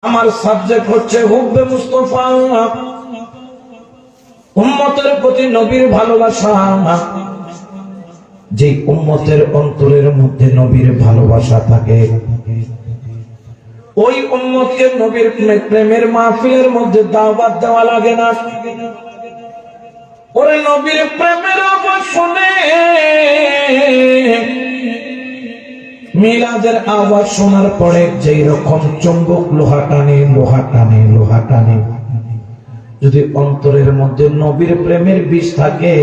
আমার সাবজেক্ট হচ্ছে হুব্বে মুস্তাফা, উম্মতের প্রতি নবীর ভালোবাসা। যে উম্মতের অন্তরের মধ্যে নবীর ভালোবাসা থাকে, ওই উম্মতকে নবীর প্রেমের মাহফিলের মধ্যে দাওয়াত দেওয়া লাগে না। ওরে নবীর প্রেমের আওয়াজ শুনে, মিলাদের আওয়াজ শোনার পরে যেই রকম চুম্বক লোহা টানে, লোহা টানে, লোহা টানে, যদি অন্তরের মধ্যে নবীর প্রেমের বিষ থাকে,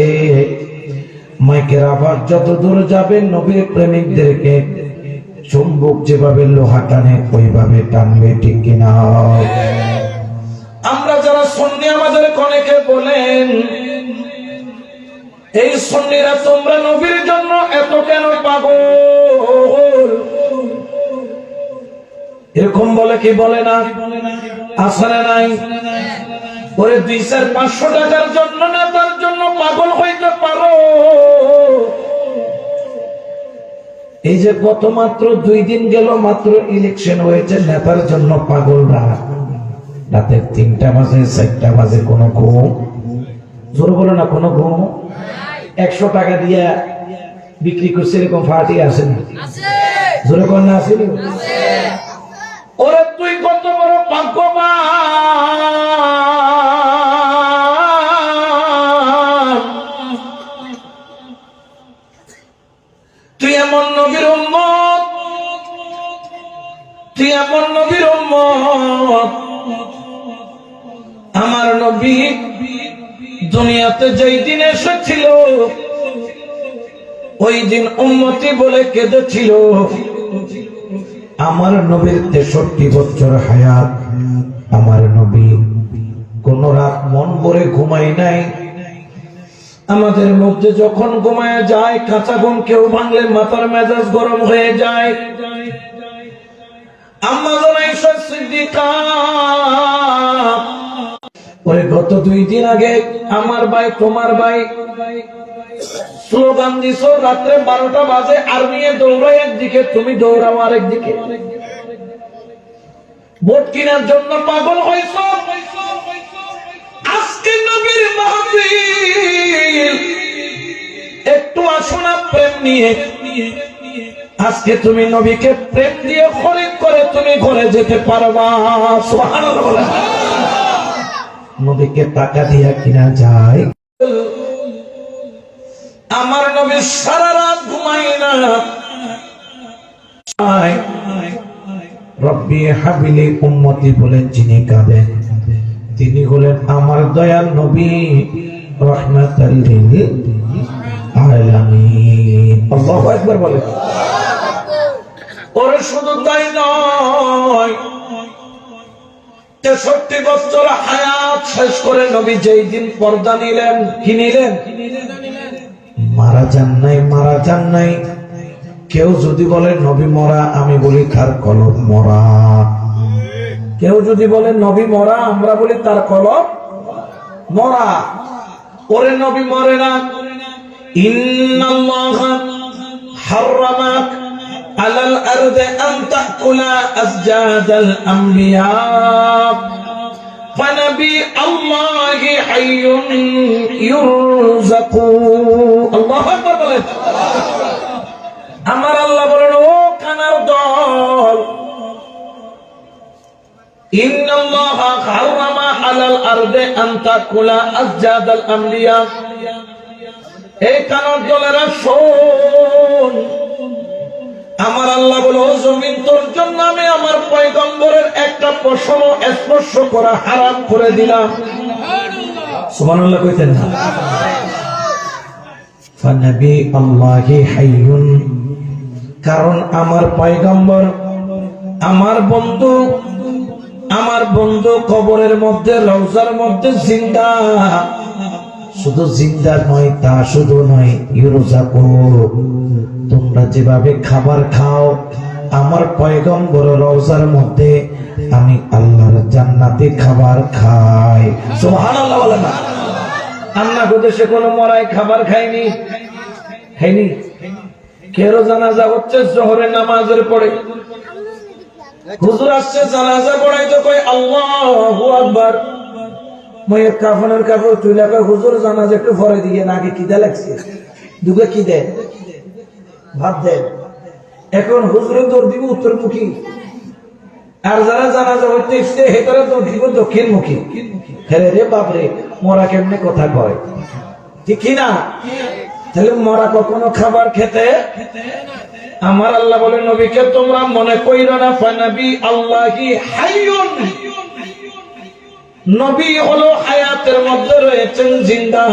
মাইকের আওয়াজ যত দূর যাবে নবীর প্রেমিকদেরকে চুম্বক যেভাবে লোহা টানে ওইভাবে টানবে, ঠিক কিনা? আমরা যারা সুন্নি, আমাদের অনেকে বলেন এই সুন্নিরা তোমরা নবীর জন্য এত কেন পাগল, এরকম বলে কি বলে না? আসলে নাই। ওরে 200-500 টাকার জন্য নেতার জন্য পাগল হইতে পারো। এই যে গত মাত্র 2 দিন গেল, মাত্র ইলেকশন হয়েছে, নেতার জন্য পাগলরা রাতে 3টা বাজে 4টা বাজে কোনো ঘুম, জোর বলো না, কোনো ঘুম। 100 টাকা দিয়ে বিক্রি করছে, এরকম পার্টি আসেনি? জোরে কোন না, আসেনি? ওরে তুই কত বড় ভাগ্যবান, তুই এমন নবীর উম্মত, তুই এমন নবীর উম্মত। আমার নবী দুনিয়াতে যেই দিন এসেছিল, ওই দিন উম্মতি বলে কেঁদেছিল। আমার নবীর 63 বছর হায়াত, আমার নবী কোন রাত মন ভরে ঘুমাই নাই। আমাদের মধ্যে যখন ঘুমায় যায়, কাঁচা ঘুম কেউ ভাঙলে মাথার মেজাজ গরম হয়ে যায়। আম্মা জান আয়েশা সিদ্দিকা, ওই গত 2 দিন আগে আমার ভাই তোমার ভাই স্লোগান দিছ, রাত্রে 12টা বাজে আর নিয়ে দৌড়াই একদিকে, তুমি দৌড়াও আরেকদিকে। ভোট কেনার জন্য পাগল হয়েছ। আজকে নবীর মাহফিল, একটু আসো না প্রেম নিয়ে। আজকে তুমি নবীকে প্রেম দিয়ে খরিদ করে তুমি ঘরে যেতে পারবা। সুবহানাল্লাহ। নবীকে টাকা দিয়া কিনা যায়? আমার নবী সারা রাত ঘুমায় না। রব্বি হাবিলি উম্মতি বলে যিনি কাঁদেন, তিনি হলেন আমার দয়াল নবী রাহমাতাল লিল আলামিন। আল্লাহু আকবার বলে। ওরে শুধু তাই নয়, 63 বছর হায়াত শেষ করে নবী যেই দিন পর্দা নিলেন, কি নিলেন? মারা যান নাই, মারা যান নাই। কেউ যদি বলে নবী মরা, আমি বলি তার কলব মরা। কেউ যদি বলে নবী মরা, আমরা বলি তার কলব মরা। ওরে নবী মরে না। ইন্নাল্লাহা হারামা আলাল আরদি আন তাকুলা আসজাদাল আমবিয়া ফানাবি আল্লাহি হাইয়ুন ইউরযাকু। আল্লাহু আকবার বলেন। আমার আল্লাহ বলেন, ও কানার দল, ইন্নাল্লাহা হারামা আলাল আরদি আন তাকুলা আসজাদাল আমবিয়া। এই কানার দলেরা শোন, আমার আল্লাহ বলে, ও জমিন, তোর জন্য আমি আমার পয়গম্বরের একটা পশম স্পর্শ করা হারাম করে দিলাম। সুবহানাল্লাহ কইতেন না? ফানাবি আল্লাহি হাইয়ুন, কারণ আমার পয়গম্বর, আমার বন্ধু কবরের মধ্যে, রওজার মধ্যে জিন্দা। শুধু জিন্দা নয়, তা শুধু নয়, ইউরযাকু, তোমরা যেভাবে খাবার খাও, আমার পয়গম্বর রওজার মধ্যে আমি আল্লাহর জান্নাতে খাবার খাই। সুবহানাল্লাহ বলেন না? আল্লাহ দেশে কোনো মরাই খাবার খায়নি, খায়নি। কেরো জানাজা হচ্ছে জোহরের নামাজের পরে, হুজুর আসছে জানাজা পড়াইতে কই আল্লাহু আকবার, ময়ের কাফনের কাপড় তুলে কই হুজুর জানাজা একটু পরে দিয়ে, নাকি খিদে লাগছে, দুগে কি দেয়, ভাত দেয়। এখন হুজুরের দৌড় দিব উত্তরমুখী, আর যারা জানাজা হইতে এসছে হেতারা দৌড় দিব দক্ষিণমুখী। হেরে রে বাপরে, মরা কেমনে কথা কয়, ঠিক কিনা? তাহলে মরা কখনো খাবার খেতে, আমার আল্লাহ বলে নবীকে তোমরা মনে কইরো না ফানাবি আল্লাহি হাইয়ুন, নবী হলো হায়াতের মধ্যে রয়েছেন জিন্দা,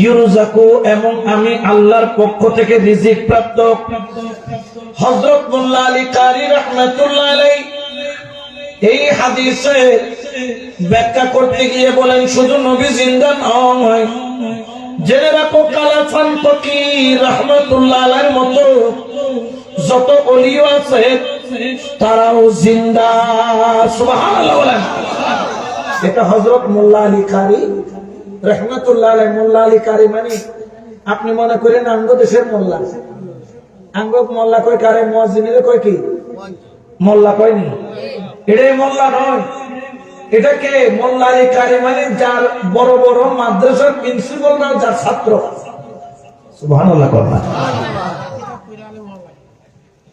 ইউরজাকু এবং আমি আল্লাহর পক্ষ থেকে রিজিক প্রাপ্ত। হযরত মোল্লা আলী কারি রাহমাতুল্লাহ আলাইহি এই হাদিসে ব্যাখ্যা করতে গিয়ে বলেন শুধু নবী জিন্দা নয়, জেনে রাখো কালাচান ফকির রাহমাতুল্লাহ আলাইহির মতো যত ওলিও আছে তারাও জিন্দা। সুবহানাল্লাহ বলেন। এটা হযরত মোল্লা আলী কারি রাহমাতুল্লাহ আলাইহি। মোল্লা আলী কারি মানে আপনি মনে করেন আঙ্গ দেশের মোল্লা, আঙ্গ মোল্লা কয় কারে, মুয়াজ্জিনের কয় কি মোল্লা কয়নি, এটাই মোল্লা নয়। এটাকে মোল্লা আলী কারি মানে যার বড় বড় মাদ্রাসার প্রিন্সিপালরা যার ছাত্র। সুবহানাল্লাহ করবা।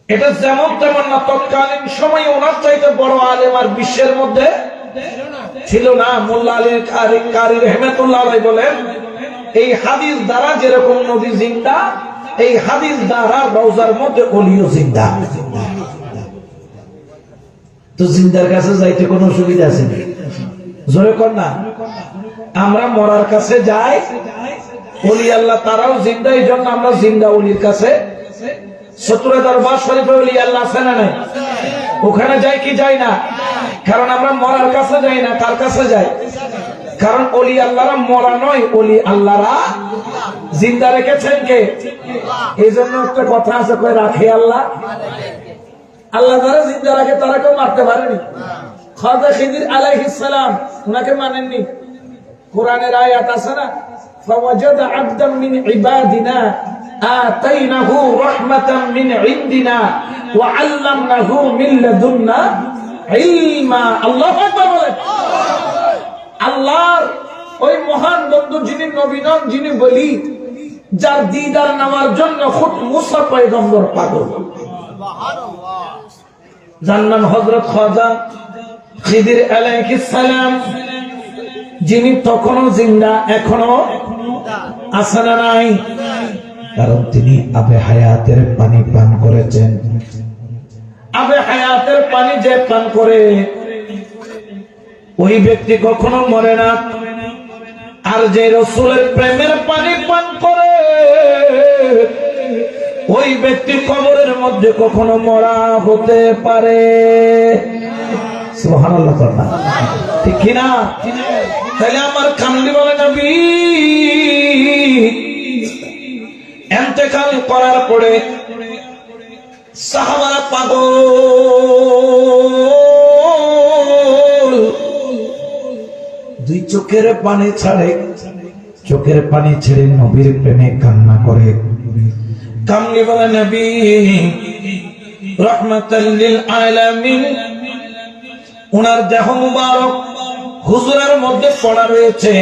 এটা যেমন তেমন না, তৎকালীন সময় ওনার চাইতে বড় আলেম আর বিশ্বের মধ্যে ছিল না। মোল্লা আলী কারি রাহমাতুল্লাহ আলাইহি বলেন এই হাদিস দ্বারা যেরকম নবী জিন্দা, এই হাদিস দ্বারা রওজার মধ্যে ওলিও জিন্দা। তো জিন্দার কাছে যাইতে কোনো অসুবিধা আছে না? জোরে কর না। আমরা মরার কাছে যাই, ওলি আল্লাহ তারাও জিন্দা, এই জন্য আমরা জিন্দা ওলির কাছে। সতুরা দরবার শরীফে ওলি আল্লাহ আছে না নাই? ওখানে যাই কি যাই না? কারণ আমরা মরার কাছে যাই না, কার কাছে যাই? কারণ ওলি আল্লাহরা মরা নয়, ওলি আল্লাহরা জিন্দা রেখেছেন কে? এই জন্য একটা কথা আছে, কই রাখে আল্লাহ। আল্লাহ যারা জিন্দা রাখে তারা কেউ মারতে পারেনি। খাজা খিদির আলাইহিস সালাম উনাকে মানেননি। কোরআনের আয়াত আছে না, ফাওয়াজাদা আবদান মিন ইবাদিনা আতাইনাহু রাহমাতাম মিন ইনদিনা ওয়া আল্লামনাহু মিন লাদুন্না ইলমা। আল্লাহু আকবার বলেন। আল্লাহর ওই মহান বন্ধু যিনি নবী নন, যিনি বলি, যার দিদার নেওয়ার জন্য খুদ মুসা পয়গম্বর পাগল। যার নাম হযরত খাজা খিদির আলাইহিস সালাম, যিনি তখনও জিন্দা, এখনো আছেন না নাই? কারণ তিনি আবে হায়াতের পানি পান করেছেন। আবে হায়াতের পানি যে পান করে ওই ব্যক্তি কখনো মরে না। আর যে রাসূলের প্রেমের পানি পান করে ওই ব্যক্তি কবরের মধ্যে কখনো মরা হতে পারে। সুবহানাল্লাহ কথা ঠিক কিনা? তাহলে আমার কামলি বলে নবী ইন্তেকাল করার পরে সাহাবারা পাগল, দুই চোখের পানি ছাড়ে, চোখের পানি ছেড়ে নবীর প্রেমে কান্না করে। কামলি বলে নবী রাহমাতাল লিল আলামিন, উনার দেহ মুবারক হুজুরের মধ্যে পড়া রয়েছে,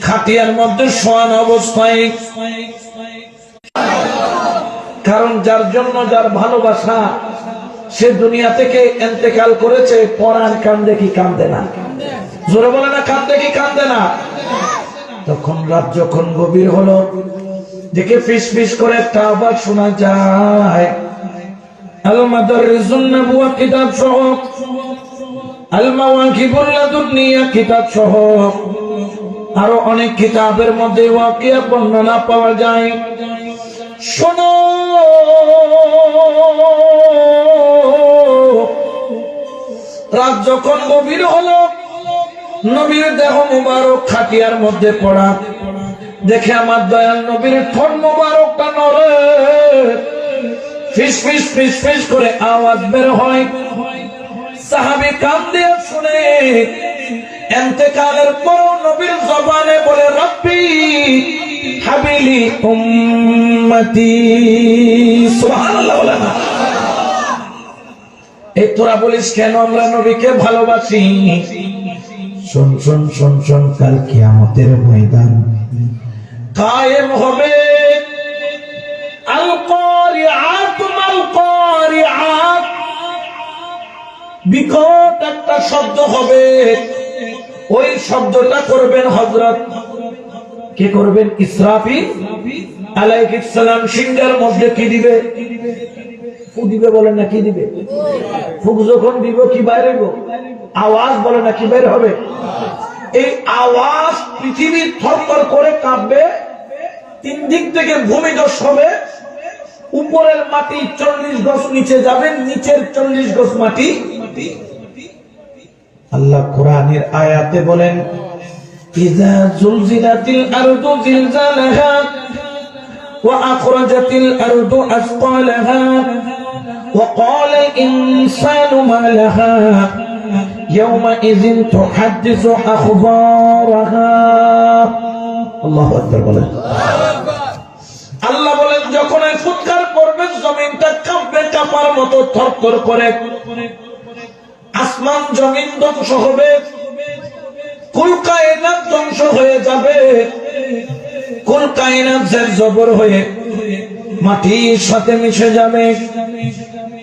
খাটিয়ার মধ্যে শোয়ান অবস্থায়। কারণ যার জন্য যার ভালোবাসা সে দুনিয়া থেকে ইন্তেকাল করেছে, পরাণ কান্দে কি কান্দে না? জোরে বলে না, কান্দে কি কান্দে না? তখন রাত যখন গভীর হলো, দেখে ফিস ফিস করে একটা আওয়াজ শোনা যায়। আল মাদারিসুন নবুওয়া কিতাব সহ, আল মাওয়াকিবুল লাদুনিয়া কিতাব সহ আরো অনেক কিতাবের মধ্যে ওয়াকিয়া বর্ণনা পাওয়া যায়। শোনো, রাত যখন গভীর হলো, নবীর দেহ মুবারক খাটিয়ার মধ্যে পড়া দেখে আমার দয়াল নবীর ঠোঁট মুবারকটা নড়ে, ফিস ফিস ফিস ফিস করে আওয়াজ বের হয়। সাহাবী কান দিয়ে শুনে, ইন্তেকালের পর নবীর জবানে বলে রব্বি হাবিলি উম্মতি। সুবহানাল্লাহ বলেন। এই তোরা বলিস কেন আমরা নবীকে ভালোবাসি? শোন শোন শোন শোন, কাল কিয়ামতের ময়দান কায়েম হবে। আল কারিআত মাল কারিআত, বিকট একটা শব্দ হবে। ওই শব্দটা করবেন হযরত, কে করবেন? ইসরাফিল আলাইহিস সালাম। সিংহের মধ্যে কি দিবে? ফু দিবে, বলেন না কি দিবে? ফুক যখন দিব কি বাইরে হইব? আওয়াজ, বলে না কি বের হবে? এই আওয়াজ পৃথিবী থরথর করে কাঁপবে, তিন দিক থেকে ভূমিধস হবে, উপরের মাটি 40 গজ নিচে যাবে, নিচের 40 গজ মাটি। আল্লাহ কোরআনের আয়াতে বলেন, ইযা জুলজিলাতিল আরদু জিলজালাহা ওয়া আখরাজাতিল আরদু আসকালাহা ওয়া ক্বালাল ইনসানু মা লাহা ইয়াওমাইযিন তুহাদ্দিসু আখবারাহা। আল্লাহু আকবার বলেন। আল্লাহ বলেন, যখন এই ফুৎকার পড়বে জমিনটা কাঁপবে, কাঁপার মতো থরথর করে। আসমান জমিন ধ্বংস হবে, কুল কায়নাত ধ্বংস হয়ে যাবে, কুল কায়নাত জের জবর হয়ে মাটির সাথে মিশে যাবে।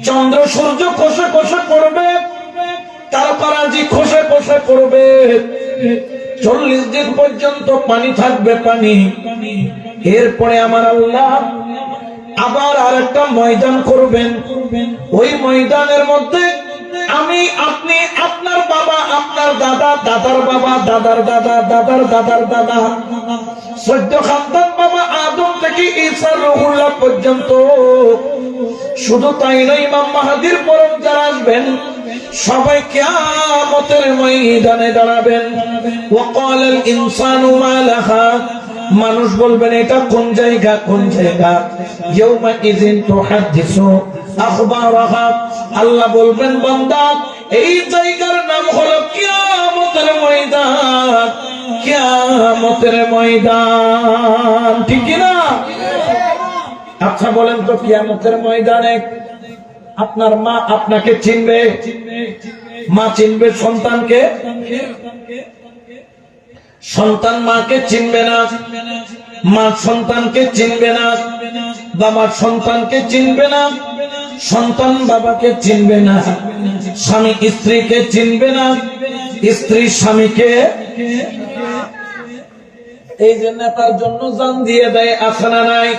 চন্দ্র সূর্য খসে খসে পড়বে, তারকারাজি খসে খসে পড়বে। 40 দিন পর্যন্ত পানি থাকবে, পানি। এরপরে আমার আল্লাহ আবার আরেকটা ময়দান করবেন। ওই ময়দানের মধ্যে আমি, আপনি, আপনার বাবা, আপনার দাদা, দাদার বাবা, দাদার দাদা, দাদার দাদার দাদা, 14 খানদান বাবা আদম থেকে ঈসা রুহুল্লাহ পর্যন্ত। শুধু তাই নয়, ইমাম মাহদীর পরম যারা আসবেন সবাই কিয়ামতের ময়দানে দাঁড়াবেন। ওয়া ক্বালাল ইনসানু মা লাহা, মানুষ বলবেন এটা কোন জায়গা, কোন জায়গা? ইয়াওমাইযিন তুহাদ্দিসু আখবারাহা, আল্লাহ বলবেন, বান্দা এই জায়গার নাম হলো কিয়ামতের ময়দান, কিয়ামতের ময়দান। ঠিক কি না? আচ্ছা বলেন তো, কিয়ামতের ময়দানে আপনার মা আপনাকে চিনবে? মা চিনবে সন্তানকে? সন্তান মাকে চিনবে না, মা সন্তানকে চিনবে না, বাবা সন্তানকে চিনবে না, সন্তান বাবাকে চিনবে না, স্বামী স্ত্রীকে চিনবে না, স্ত্রী স্বামীকে। এই যে নেতার জন্য জান দিয়ে দেয়, আছে না নাই?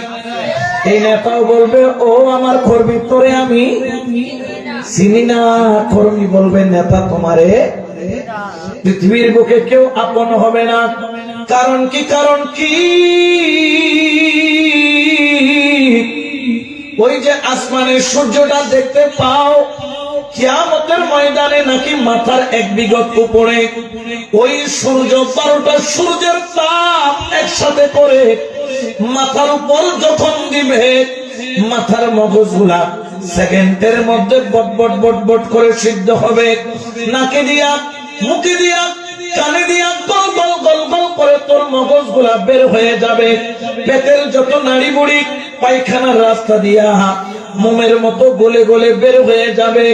এই নেতাও বলবে, ও আমার কর্মী, তোরে আমি চিনি না। কর্মী বলবে, নেতা তোমারে পৃথিবীর বুকে কেউ আপন হবে না। কারণ কি? কারণ কি? ওই যে আসমানের সূর্যটা দেখতে পাও, কিয়ামতের ময়দানে নাকি মাথার 1 বিঘত উপরে ওই সূর্য 12টা সূর্যের তাপ একসাথে করে মাথার উপর যখন দিবে, মাথার মগজগুলা সেকেন্ডের মধ্যে বট বট বট বট করে সিদ্ধ হবে। নাকে দিয়া, মুখে দিয়া, কানে দিয়া গল গল গল গল করে তোর মগজগুলা বের হয়ে যাবে। পেটের যত নাড়ি বুড়ি পায়খানার রাস্তা দিয়া মোমের মতো গলে গলে বের হয়ে যাবে।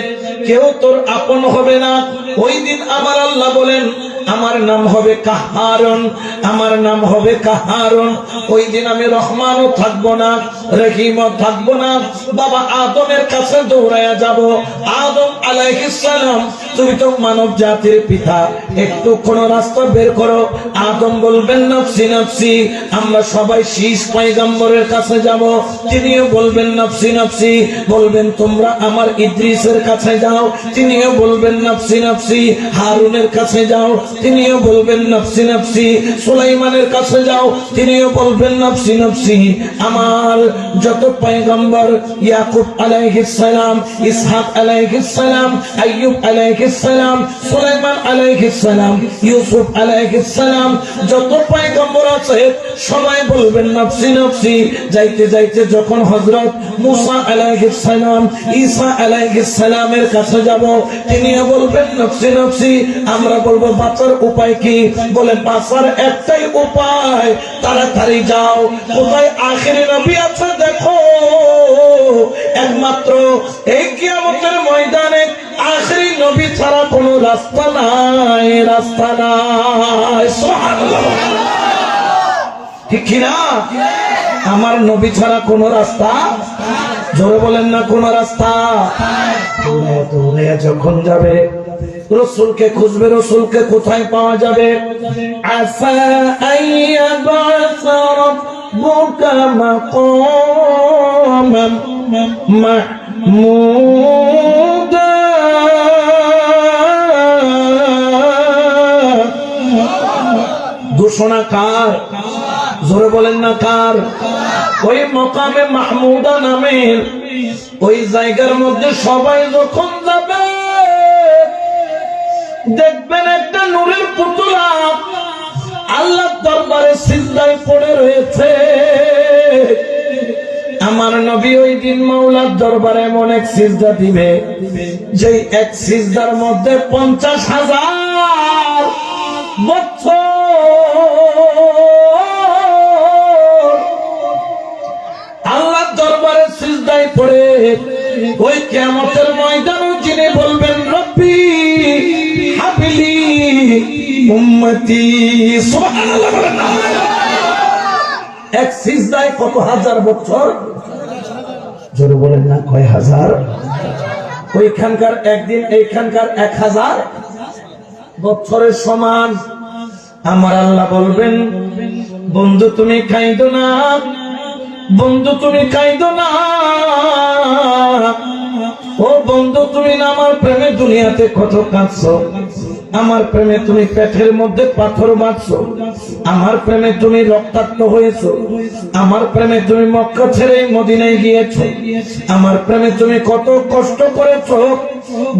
কেউ তোর আপন হবে না। ওই দিন আমার আল্লাহ বলেন, আমার নাম হবে কাহারন, আমার নাম হবে কাহারন। ওই দিন আমি রহমানও থাকবো না, রহিমও থাকবো না। বাবা আদমের কাছে দৌড়ায়া যাব, আদম আলাইহিস সালাম, তুমি তো মানব জাতির পিতা, একটু কোন রাস্তা বের করো। আদম বলবেন, নফসি নফসি। আমরা সবাই শীষ পয়গম্বরের কাছে যাব, তিনিও বলবেন নফসি নফসি। বলবেন, তোমরা আমার ইদ্রিসের কাছে যাও, তিনিও বলবেন নফসি নফসি। হারুনের কাছে যাও, তিনিও বলবেন নফসি নফসি। সুলাইমানের কাছে যাও, তিনিও বলবেন নফসি নফসি। আমার যত পয়গম্বর, ইয়াকুব আলাইহিস সালাম, ইসহাক আলাইহিস সালাম, আইয়ুব আলাইহিস সালাম, সুলাইমান আলাইহিস সালাম, ইউসুফ আলাইহিস সালাম, যত পয়গম্বর আছে সবাই বলবেন নফসি নফসি। যাইতে যাইতে যখন হযরত মুসা আলাইহিস সালাম, ঈসা আলাইহিস সালামের কাছে যাব, তিনিও বলবেন নফসি নফসি। আমরা বলবো, বাচ্চা বাঁচার উপায় কি? বলে বাঁচার একটাই উপায়, তাড়াতাড়ি যাও, কোথায় আখেরি নবী আছে দেখো। একমাত্র এই কিয়ামতের ময়দানে আখেরি নবী ছাড়া কোনো রাস্তা নাই, রাস্তা নাই। সুবহানাল্লাহ, ঠিক কিনা? আমার নবী ছাড়া কোনো রাস্তা, জোরে বলেন না, কোন রাস্তা। দৌড়ে যখন যাবে রসুলকে খুঁজবে, রসুলকে কোথায় পাওয়া যাবে? আসা আইয়াবাসা রাব্বুকা মাকামান মাহমুদা। ঘোষণা কার? জোরে বলেন না কার? ওই মকামে মাহমুদা নামের ওই জায়গার মধ্যে সবাই যখন যাবে দেখবেন একটা নূরের পুতুলা আল্লাহর দরবারে সিজদায় পড়ে রয়েছে। আমার নবী ওই দিন মাওলার দরবারে এমন এক সিজদা দিবে, যেই এক সিজদার মধ্যে 50,000 বছর আল্লাহর দরবারে সিজদায় পড়ে ওই কিয়ামতের ময়দানে যিনি বলবেন রব্বি হাবিলি উম্মতি। সুবহানাল্লাহ, এক সিজদায় কত হাজার বছর? জোরে বলেন না, কয় হাজার? ওইখানকার একদিন এইখানকার 1000 বছরের সমান। আমার আল্লাহ বলবেন বন্ধু তুমি কাঁদো না, বন্ধু তুমি কাঁদো না, ও বন্ধু তুমি না আমার প্রেমে দুনিয়াতে কত কাঁদছো, আমার প্রেমে তুমি পেটের মধ্যে পাথর বাঁধছো, আমার প্রেমে তুমি রক্তাক্ত হয়েছো, আমার প্রেমে তুমি মক্কা ছেড়ে মদিনায় গিয়েছো, আমার প্রেমে তুমি কত কষ্ট করেছো।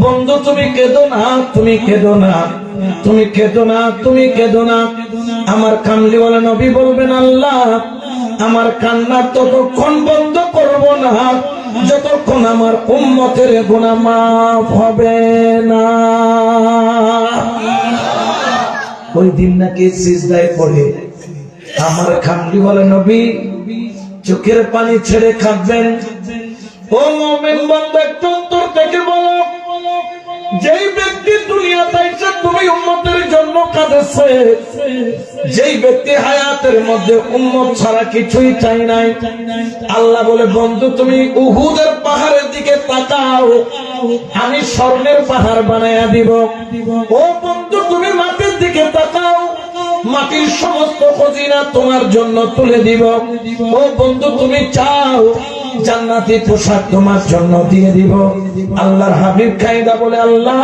বন্ধু তুমি কেঁদো না, তুমি কেঁদো না, তুমি কেঁদো না, তুমি কেঁদো না। আমার কামলিওয়ালা নবী বলবেন আল্লাহ আমার কান্না ততক্ষণ বন্ধ করব না যতক্ষণ আমার উম্মতের গুনাহ মাফ হবে না। ওই দিন নাকি সিজদায় পড়ে আমার কামলিওয়ালা নবী চোখের পানি ছেড়ে কাঁদবেন। ও মুমিন বান্দা, একটু অন্তর থেকে বলো, যেই ব্যক্তি দুনিয়াতে এসে তুমি উম্মতের জন্য কাঁদেছে, যেই ব্যক্তি হায়াতের মধ্যে উম্মত ছাড়া কিছুই চাই নাই, আল্লাহ বলে বন্ধু তুমি উহুদের পাহাড়ের দিকে তাকাও, আমি স্বর্ণের পাহাড় বানায়া দিব। ও বন্ধু তুমি মাটির দিকে তাকাও, মাটির সমস্ত খজিনা তোমার জন্য তুলে দিব। ও বন্ধু তুমি চাও, জান্নাতি পোশাক তোমার জন্য দিয়ে দিব। আল্লাহর হাবিব কায়দা বলে আল্লাহ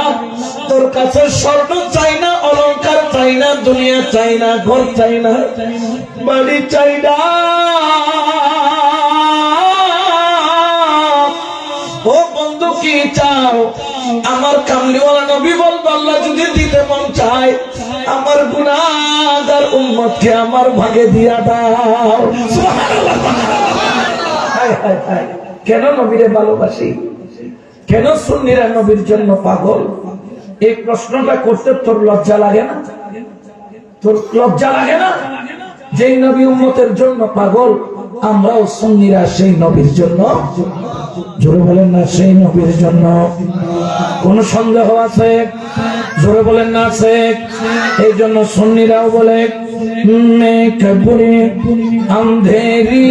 তোর কাছে স্বর্ণ চাই না, অলংকার চাই না, দুনিয়া চাই না, ঘর চাই না, বাড়ি চাই না। ও বন্ধু কি চাও? আমার কামলিওয়ালা নবী বলবো আল্লাহ যদি দিতে মন চায় আমার গুনাহগার উম্মতকে আমার ভাগে দিয়া দাও। সুবহানাল্লাহ। কেন নবীরে ভালোবাসি, কেন সুন্নিরা নবীর জন্য পাগল? এই প্রশ্নটা করতে তোর লজ্জা লাগে না? তোর লজ্জা লাগে না? যেই নবী উম্মতের জন্য পাগল, আমরাও সুন্নিরা সেই নবীর জন্য, জোরে বলেন না সেই নবীর জন্য। কোন সন্দেহ আছে? জোরে বলেন না আছে। এই জন্য সুন্নিরাও বলে मैं कब्र अंधेरी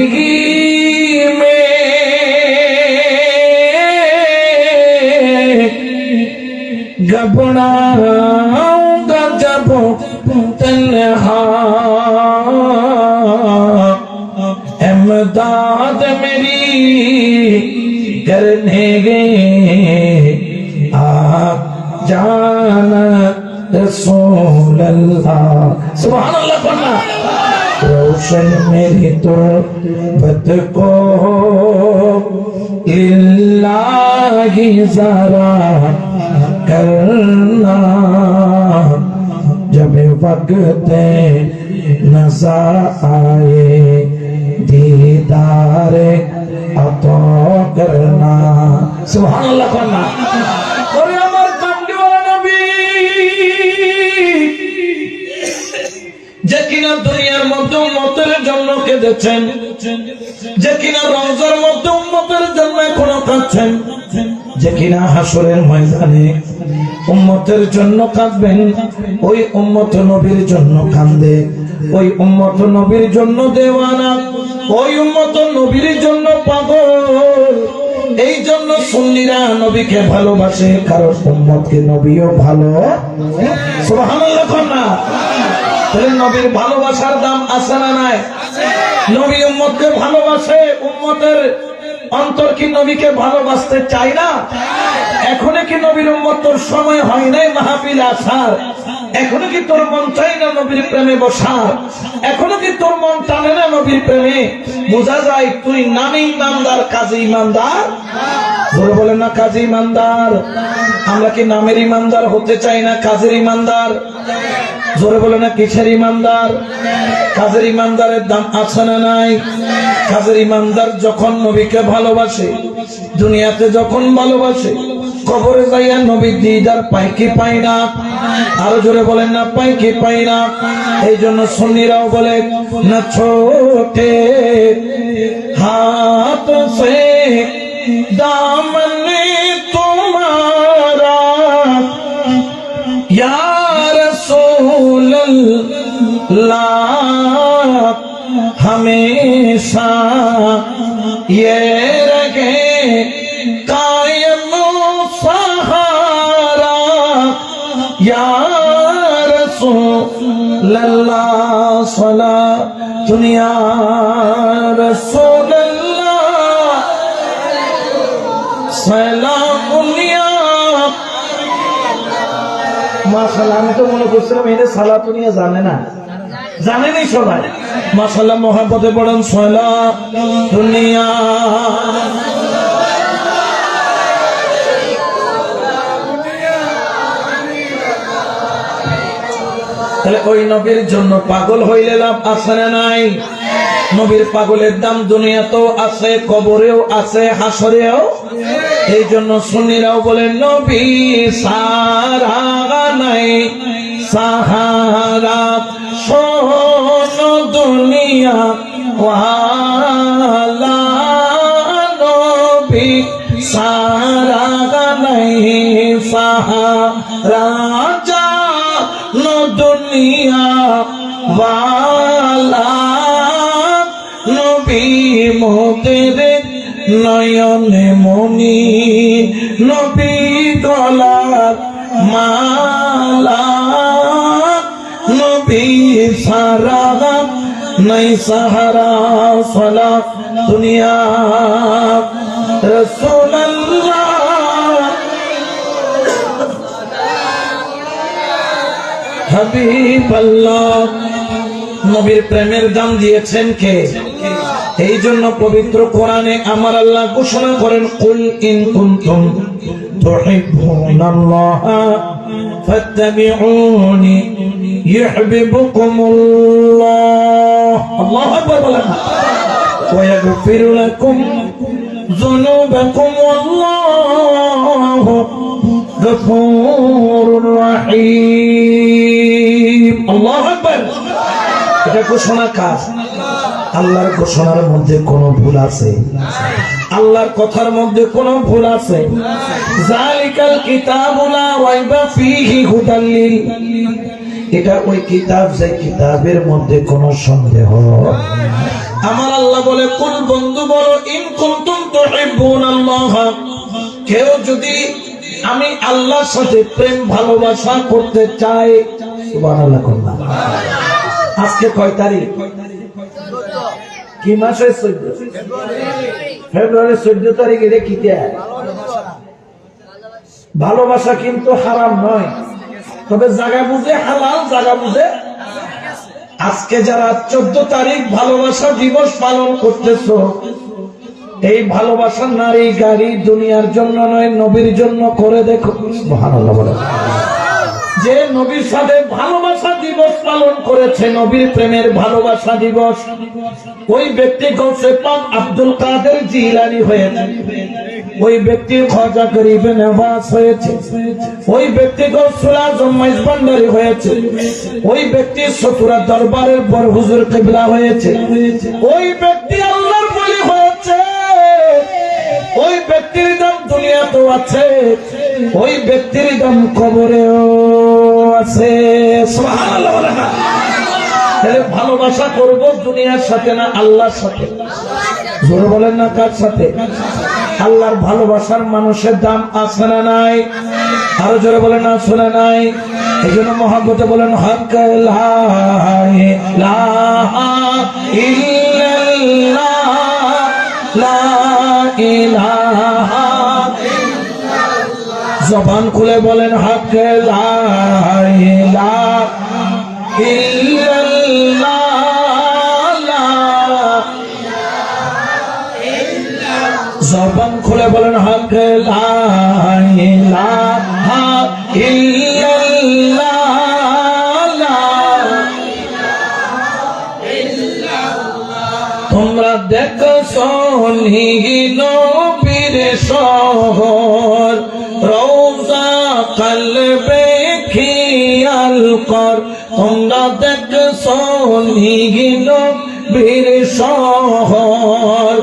में घबराऊंगा जब तन्हा, इमदाद मेरी करने गए आप जाना रसूल अल्लाह। सुभान अल्लाह पढ़ना। रोशन मेरी तो बत को इल्लाही ज़रा करना, जब वक्त नज़र आए दीदार अता करना। सुभान अल्लाह पढ़ना। মধ্যে উম্মতের জন্য কেঁদেছেন, যে কিনা রওজার মধ্যে উম্মতের জন্য এখনো কাঁদছেন, যে কিনা হাসরের ময়দানে উম্মতের জন্য কাঁদবেন, ওই উম্মত নবীর জন্য কান্দে, ওই উম্মত নবীর জন্য দেওয়ানা, ওই উম্মত নবীর জন্য পাগল। এই জন্য সুন্নিরা নবীকে ভালোবাসে, কারণ উম্মতকে নবীও ভালো। সুবহানাল্লাহ না? তাহলে নবীর ভালোবাসার দাম আছে না নাই? নবী উম্মতকে ভালোবাসে, উম্মতের অন্তর কি নবীকে ভালোবাসতে চাই না? এখনো কি নবীর উম্মত তোর সময় হয় নাই মাহফিল আসার? এখনো কি তোর মন চাই না নবীর প্রেমে বসার? এখনো কি তোর মন টানে না নবীর প্রেমে? বোঝা যায় তুই নামে ইমানদার, কাজে ইমানদার। বলে বলে না কাজে ইমানদার। আমরা কি নামের ইমানদার হতে চাই না কাজের ইমানদার? জোরে বলে না কিসের ইমানদার? কাজের ইমানদারের দাম আছে না নাই? কাজের ইমানদার যখন নবীকে ভালোবাসে, দুনিয়াতে যখন ভালোবাসে, কবরে যাইয়া নবীর দিদার পাই কি পাই না? আরো জোরে বলেন না পাই কি পাই না? এই জন্য সুন্নিরাও বলে না ছোটে হাত সে দামনে তোমারা ইয়া রাসূলুল্লাহ हमेशा ये रखे कायम सहारा या रसूलल्लाह सला दुनिया रसूलल्लाह सलामुनिया। माशाल्लाह আমি তো মনে করছিলাম এনে সালাতুনিয়া জানে না, জানেনি সবাই। মাশাআল্লাহ মোহাম্মতে পড়েন সালাত দুনিয়া। তাহলে ওই নবীর জন্য পাগল হইলে লাভ আছে না নাই? নবীর পাগলের দাম দুনিয়াতেও আছে, কবরেও আছে, হাসরেও। এই জন্য সুন্নিরাও বলেন নবী সারা নাই সাহারা শোনো দুনিয়া ওয়ালা নবী সারা নাই সাহারা জানো দুনিয়া ওয়ালা নবী মোদের নয়নে মনি নবী গলার মালা নবী সারা নাই সাহারা সালা দুনিয়া রাসূলুল্লাহ হাবিবাল্লাহ। নবীর প্রেমের দাম দিয়েছেন কে? এই জন্য পবিত্র কোরআনে আমার আল্লাহ ঘোষণা করেন কুল ইন কুনতুম তুহিব্বুনাল্লাহ ফাত্তাবিউনি ইউহিব্বুকুমুল্লাহ। আল্লাহু আকবার বলেন। ওয়া ইয়াগফিরু লাকুম যুনুবাকুম ওয়াল্লাহু গফুরুর রহিম। আল্লাহু আকবার। এটা ঘোষণা কাজ। আল্লাহর ঘোষণার মধ্যে কোনো ভুল আছে? আল্লাহর কথার মধ্যে কোনো ভুল আছে? যালিকাল কিতাবু লা রাইবা ফীহি হুদাল লিল। এটা ওই কিতাব যে কিতাবের মধ্যে কোনো সন্দেহ। আমার আল্লাহ বলে কুল বন্ধু বলো ইন কুনতুম তুহিব্বুনাল্লাহ, কেউ যদি আমি আল্লাহর সাথে প্রেম ভালোবাসা করতে চাই, সুবহানাল্লাহ করবা। আজকে কয় তারিখ? কি মাসের 14? ফেব্রুয়ারি 14 তারিখ। এটা কি? ভালোবাসা কিন্তু হারাম নয়, তবে জায়গা বুঝে হালাল, জায়গা বুঝে। আজকে যারা 14 তারিখ ভালোবাসা দিবস পালন করতেছ, এই ভালোবাসা নারী গাড়ি দুনিয়ার জন্য নয়, নবীর জন্য করে দেখো। সুবহানাল্লাহ বলে। যে নবীর সাথে ভালোবাসা দিবস পালন করেছে, নবীর প্রেমের ভালোবাসা দিবস, ওই ব্যক্তি গৌসে পাক আব্দুল কাদের জিলানী হয়েছে। ওই ব্যক্তির খাজা গরিবে নওয়াজ হয়েছে, ওই ব্যক্তি গৌসুল আজম মাইজ ভান্ডারী হয়েছে, ওই ব্যক্তি সতুরা দরবারের বড় হুজুর কিবলা হয়েছে, ওই ব্যক্তি আল্লাহর ওলি হয়েছে, ওই ব্যক্তির দাম দুনিয়াতেও আছে, ওই ব্যক্তির দাম কবরেও আছে। সুবহানাল্লাহ বলেন না? তাহলে ভালোবাসা করব দুনিয়ার সাথে না আল্লাহর সাথে? জোরে বলেন না কার সাথে? আল্লাহর ভালোবাসার মানুষের দাম আছে না নাই? আরো জোরে বলেন না শোনা নাই? এই জন্য মহব্বতে বলেন হক লা ইলাহা ইল্লাল্লাহ, লা ইলাহা ইল্লাল্লাহ। জবান খুলে বলেন হক লা ইলাহা ইল্লাল্লাহ, জবান খুলে বলেন হক লা ইলাহা ইল্লাল্লাহ। তোমরা দেখছো নবীর শহর, রওজা কলবে খেয়াল কর। তোমরা দেখছো নবীর শহর,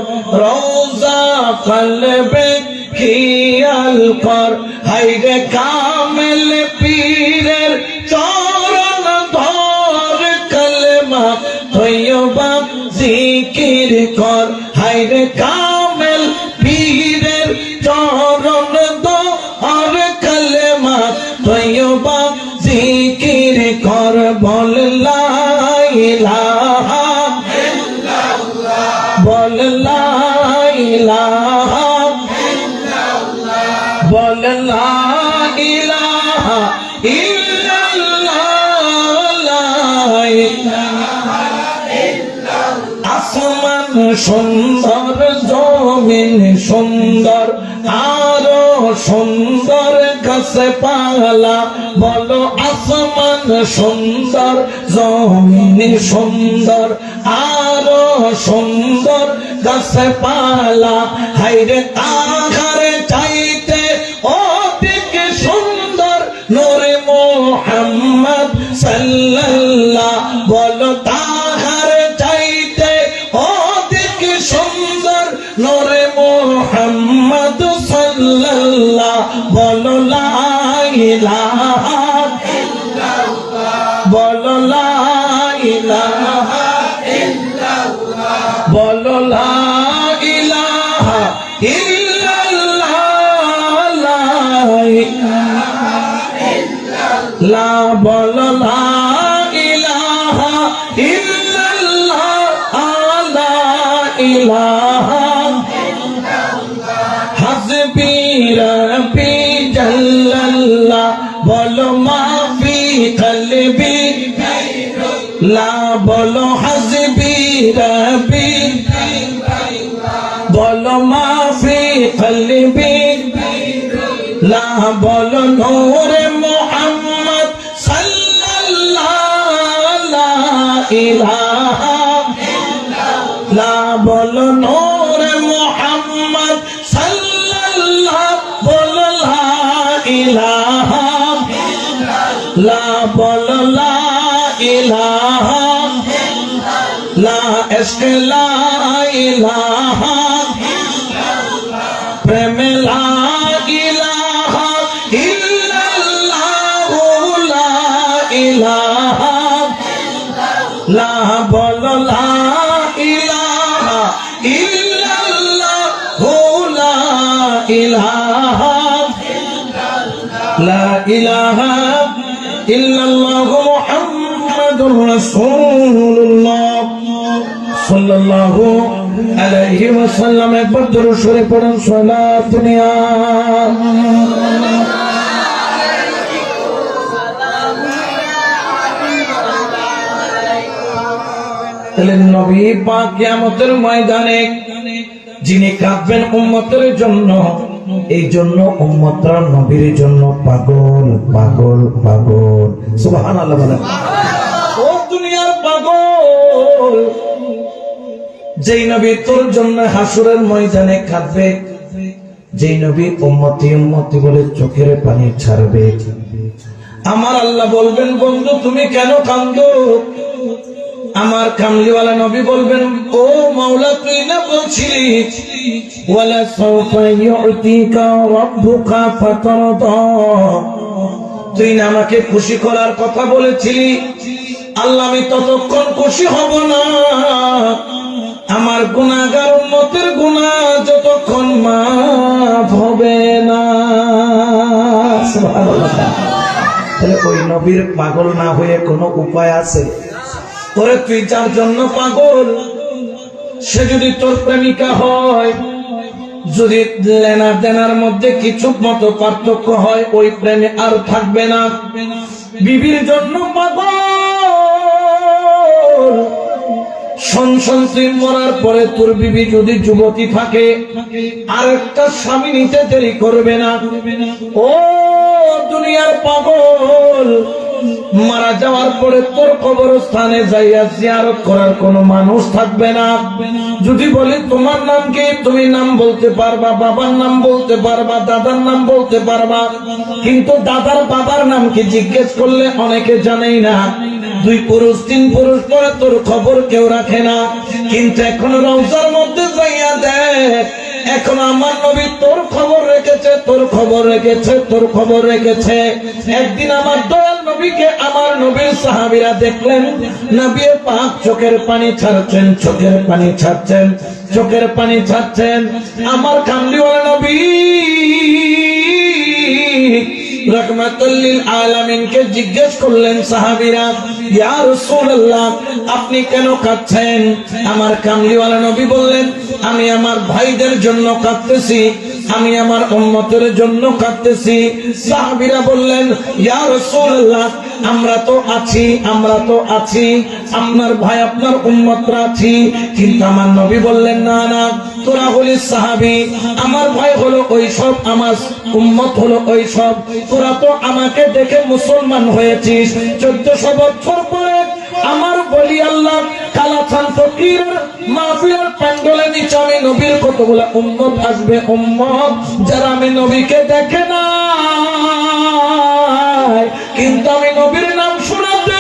রওজা কলবে খেয়াল কর। হায়রে কামেল পীরের চরণ ধর, কলমা তৈয়বা জিকির কর। হায়রে কামেল পীরের চরণ ধর, কলমা তৈয়বা জিকির কর। বল লা ইলাহা ইল্লাল্লাহ, বল লা ইলাহা ইল্লাল্লাহ, বল লা ইলাহা ইল্লাল্লাহ, লা ইলাহা ইল্লাল্লাহ। আসমান সুন্দর, জমিন সুন্দর, আরো সুন্দর গাছপালা। বলো আসমান সুন্দর, জমিন সুন্দর, আরো সুন্দর গাছপালা। হায়রে তাহার চাইতে অধিক সুন্দর নূরে মুহাম্মদ সাল্লাল্লাহ। বলো তাহার চাইতে অধিক সুন্দর নূরে মুহাম্মদ সাল্লাল্লাহ। বলো লা ইলাহা ইল্লাল্লাহ, বলো লা ইলাহা ইল্লাল্লাহ, বলো লা ইলাহা ইল্লাল্লাহ, লা ইলাহা ইল্লাল্লাহ, বলো লা ইলাহা ইল্লাল্লাহ, লা ইলাহা ইল্লাল্লাহ। হাসবি রব্বি জাল্লাল্লাহ, বলো মাফি কলবি গায়রুল্লাহ, বলো হাসবি রব্বি, বলো মাফি কলবি গায়রুল্লাহ, বলো নূরে মুহাম্মদ সাল্লাল্লাহ, লা ইলাহা ইল্লাল্লাহ, বলো নূরে মুহাম্মদ সাল্লাল্লাহ, বলো লা ইলাহা ইল্লাল্লাহ, বলো লা ইলাহা ইল্লাল্লাহ। ইশক লা ইলাহা ইল্লাল্লাহ, প্রেম লা ইলাহা ইল্লাল্লাহ, লা ইলাহা ইল্লাল্লাহ, বলো লা ইলাহা ইল্লাল্লাহ, লা ইলাহা ইল্লাল্লাহ, লা ইলাহা ইল্লাল্লাহ মুহাম্মাদুর রাসূলুল্লাহ সাল্লাল্লাহু আলাইহি ওয়াসাল্লাম। একবার দরুদ শরীফ পড়ুন। সালাত দুনিয়া তাহলে নবী পাক কিয়ামতের ময়দানে যিনি কাঁদবেন উম্মতের জন্য, এই জন্য উম্মতরা নবীর জন্য পাগল পাগল পাগল। সুবহানাল্লাহ বলেন। ও দুনিয়ার পাগল, যেই নবী তোর জন্য হাসরের ময়দানে কাঁদবে, যে নবী উম্মতি উম্মতি বলে চোখের পানি ছাড়বে, আমার আল্লাহ বলবেন বন্ধু তুমি কেন কাঁদো? আমার কামলিওয়ালা নবী বলবেন ও মাওলা তুই না বলছিলি ওয়ালা সাওফা ইউতিকা রাব্বুকা ফাতারদা, তুই না আমাকে খুশি করার কথা বলেছিলি, আল্লাহ আমি ততক্ষণ খুশি হব না আমার গুনাহগার উম্মতের গুনাহ যতক্ষণ মাফ হবে না। সুবহানাল্লাহ। তাহলে ওই নবীর পাগল না হয়ে কোনো উপায় আছে? ওরে তুই যার জন্য পাগল সে যদি তোর প্রেমিকা হয়, যদি লেনা দেনার মধ্যে কিছু মতো পার্থক্য হয়, ওই প্রেমে আর থাকবে না। বিবির জন্য পাগল, শোন তুই মরার পরে তোর বিবি যদি যুবতী থাকে আর একটা স্বামী নিতে দেরি করবে না। ও দুনিয়ার পাগল, মারা যাওয়ার পরে তোর কবরস্থানে যাইয়া জিয়ারত করার কোনো মানুষ থাকবে না। যদি বলি তোমার নাম কি, তুমি নাম বলতে পারবা, বাবার নাম বলতে পারবা, দাদার নাম বলতে পারবা, কিন্তু দাদার বাবার নাম কি জিজ্ঞেস করলে অনেকে জানেই না। 2 পুরুষ 3 পুরুষ পরে তোর খবর কেউ রাখে না। কিন্তু এখন রওজার মধ্যে যাইয়া দেখ, এখন আমার নবী তোর খবর রেখেছে, তোর খবর রেখেছে, তোর খবর রেখেছে। একদিন আমার দয়াল নবীকে আমার নবীর সাহাবীরা দেখলেন, নবী পাক চোখের পানি ছাড়ছেন, চোখের পানি ছাড়ছেন, চোখের পানি ছাড়ছেন। আমার কামলিওয়ালা নবী রাহমাতুল লিল আলামিনকে জিজ্ঞেস করলেন সাহাবীরা, ইয়া রাসূলুল্লাহ আপনি কেন কাঁদছেন? আমার কামলিওয়ালা নবী বললেন, আমি আমার ভাইদের জন্য কাঁদতেছি, আমি আমার উম্মতের জন্য কাঁদতেছি। সাহাবীরা বললেন, ইয়া রাসূলুল্লাহ আমরা তো আছি, আমরা তো আছি, আপনার ভাই আপনার উম্মতরা আছি। কিন্তু আমার নবী বললেন, না না, তোরা হলি সাহাবী, আমার ভাই হলো ওই সব, আমার উম্মত হলো ওই সব। তোরা তো আমাকে দেখে মুসলমান হয়েছিস, 1400 বছর পরে আমার বলি আল্লাহ কালাচান ফকির মাহফিলের প্যান্ডেলের নিচে আমি নবীর কতগুলা উম্মত আসবে, উম্মত যারা আমি নবীকে দেখে না, কিন্তু আমি নবীর নাম শোনাতে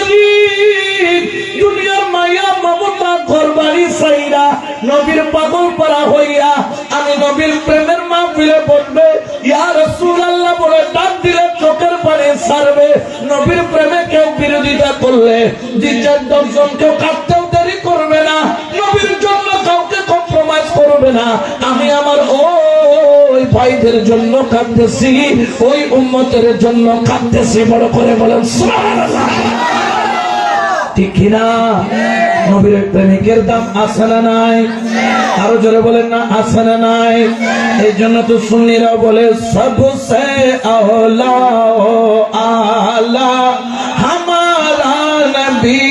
দুনিয়ার মায়া মমতা ঘর বাড়ি সাইরা নবীর পাগল পরা হইয়া আমি নবীর প্রেমের মাহফিলে বলবে ইয়া রাসূলুল্লাহ বলে ডাক দিলে চোখের পানি ছাড়বে। নবীর প্রেমে কেউ বিরোধিতা করলে 2-4 জন কেউ কাঁদতেও দেরি করবে না, নবীর জন্য কাউকে কম্প্রোমাইজ করবে না। আমি আমার ওই ভাইদের জন্য কাঁদতেছি, ওই উম্মতের জন্য কাঁদতেছি। বড় করে বলেন সুবহানাল্লাহ, ঠিক কিনা? নবীর প্রেমিকের দাম আছে না নাই? আরো জোরে বলেন না, আছে না নাই? এই জন্য তো সুন্নিরা বলে সবসে আওলা ও আলা হামারা নবী,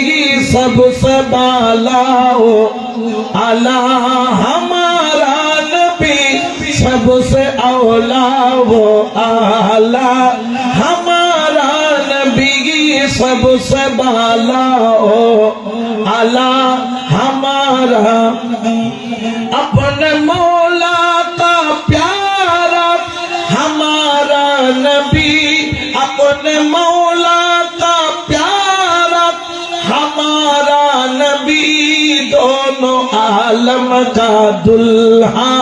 সবসে বালা ও আলা হামারা নবী, সবসে আওলা ও আলা হামারা নবী, सबसे बाला ओ आला हमारा अपने मौला का प्यारा हमारा नबी, अपने मौला का प्यारा हमारा नबी, दोनों आलम का दुल्हा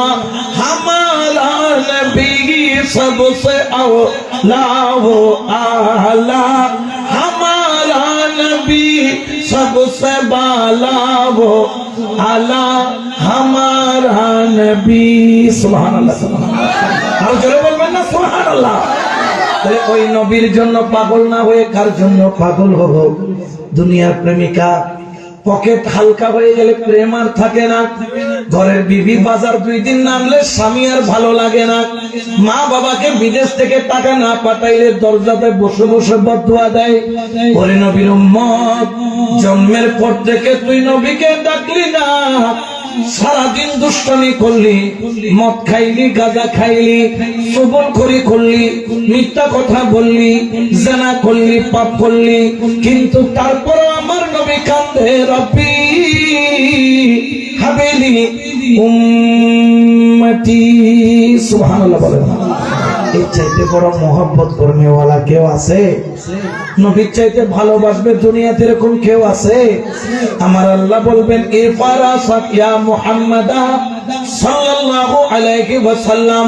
हमारा नबी, सबसे औला वो आला हमारा नबी, सबसे बाला वो आला हमारा नबी। सुबहानाल्लाह, सुबहानाल्लाह। আর জোরে বলবেন না সুবহানাল্লাহ। তাহলে ওই নবীর জন্য পাগল না হয়ে কার জন্য পাগল হব? দুনিয়ার প্রেমিকা। পকেট হালকা হয়ে গেলে প্রেম আর থাকে না। ঘরের বিবি বাজার 2 দিন না আনলে স্বামী আর ভালো লাগে না। মা বাবাকে বিদেশ থেকে টাকা না পাঠাইলে দরজাতে বসে বসে বদদুয়া দেয়। ওরে নবীর উম্মত, জন্মের পর থেকে তুই নবীকে ডাকলি না, সারাদিন দুষ্টামি করলি, মদ খাইলি, গাঁজা খাইলি, চুগলখড়ি করলি, মিথ্যা কথা বললি, জিনা করলি, পাপ করলি, কিন্তু তারপরে আমার নবী কান্দে, রব্বি হাবিলি উম্মতি। সুবহানাল্লাহ বলেন। এই চাইতে বড় মহব্বত কর্মীওয়ালা কেউ আছে? নবীর চাইতে ভালোবাসবে দুনিয়াতে এরকম কেউ আছে? আমার আল্লাহ বলবেন ইফারাসাত ইয়া মুহাম্মাদা সাল্লাল্লাহু আলাইহি ওয়াসাল্লাম,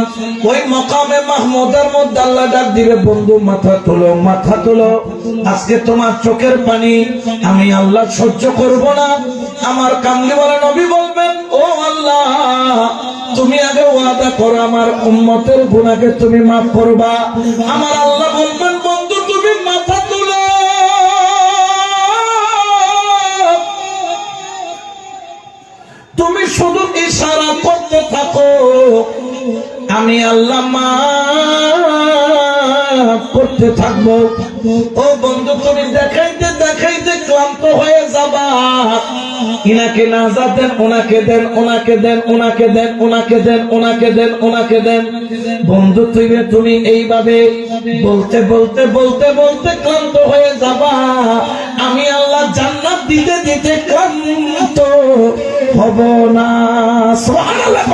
ওই মাকামে মাহমুদের মধ্যে আল্লাহ ডাক দিবে, বন্ধু মাথা তোলো, মাথা তোলো, আজকে তোমার চোখের পানি আমি আল্লাহ সহ্য করব না। আমার কামলিওয়ালা নবী বলবেন, ও আল্লাহ, তুমি আগে ওয়াদা করো আমার উম্মতের গুনাহকে তুমি মাফ করবা। আমার আল্লাহ বলবেন, বন্ধু তুমি মাথা তুলো, তুমি শুধু ইশারা করতে থাকো, আমি আল্লাহ মাফ করতে থাকবো। ও বন্ধু, তুমি দেখাইতে দেখাইতে ক্লান্ত হয়ে যাবা, ইনাকে নাজাত দেন, ওনাকে দেন, ওনাকে দেন, ওনাকে দেন, ওনাকে দেন, ওনাকে দেন, ওনাকে দেন। বন্ধু তুমি এইভাবে বলতে বলতে বলতে বলতে ক্লান্ত হয়ে যাবা, আমি আল্লাহ জান্নাত দিতে দিতে ক্লান্ত হব না। সুবহানাল্লাহ।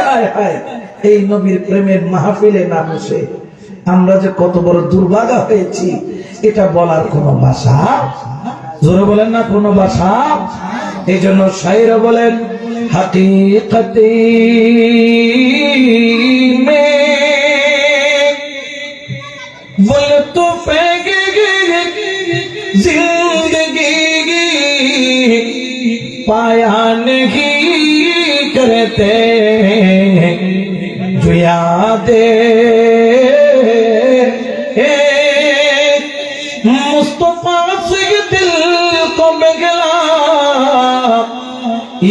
হায় হায়, এই নবীর প্রেমের মাহফিলে না বসে আমরা যে কত বড় দুর্ভাগা হয়েছি, এটা বলার কোন ভাষা, জোরে বলেন না, কোন ভাষা। এই জন্য শায়ের বলেন, হাকিকতে মে বলে তো ফেগে জিন্দগি पाया नहीं करते जो यादे मुस्तफा से दिल को बिगला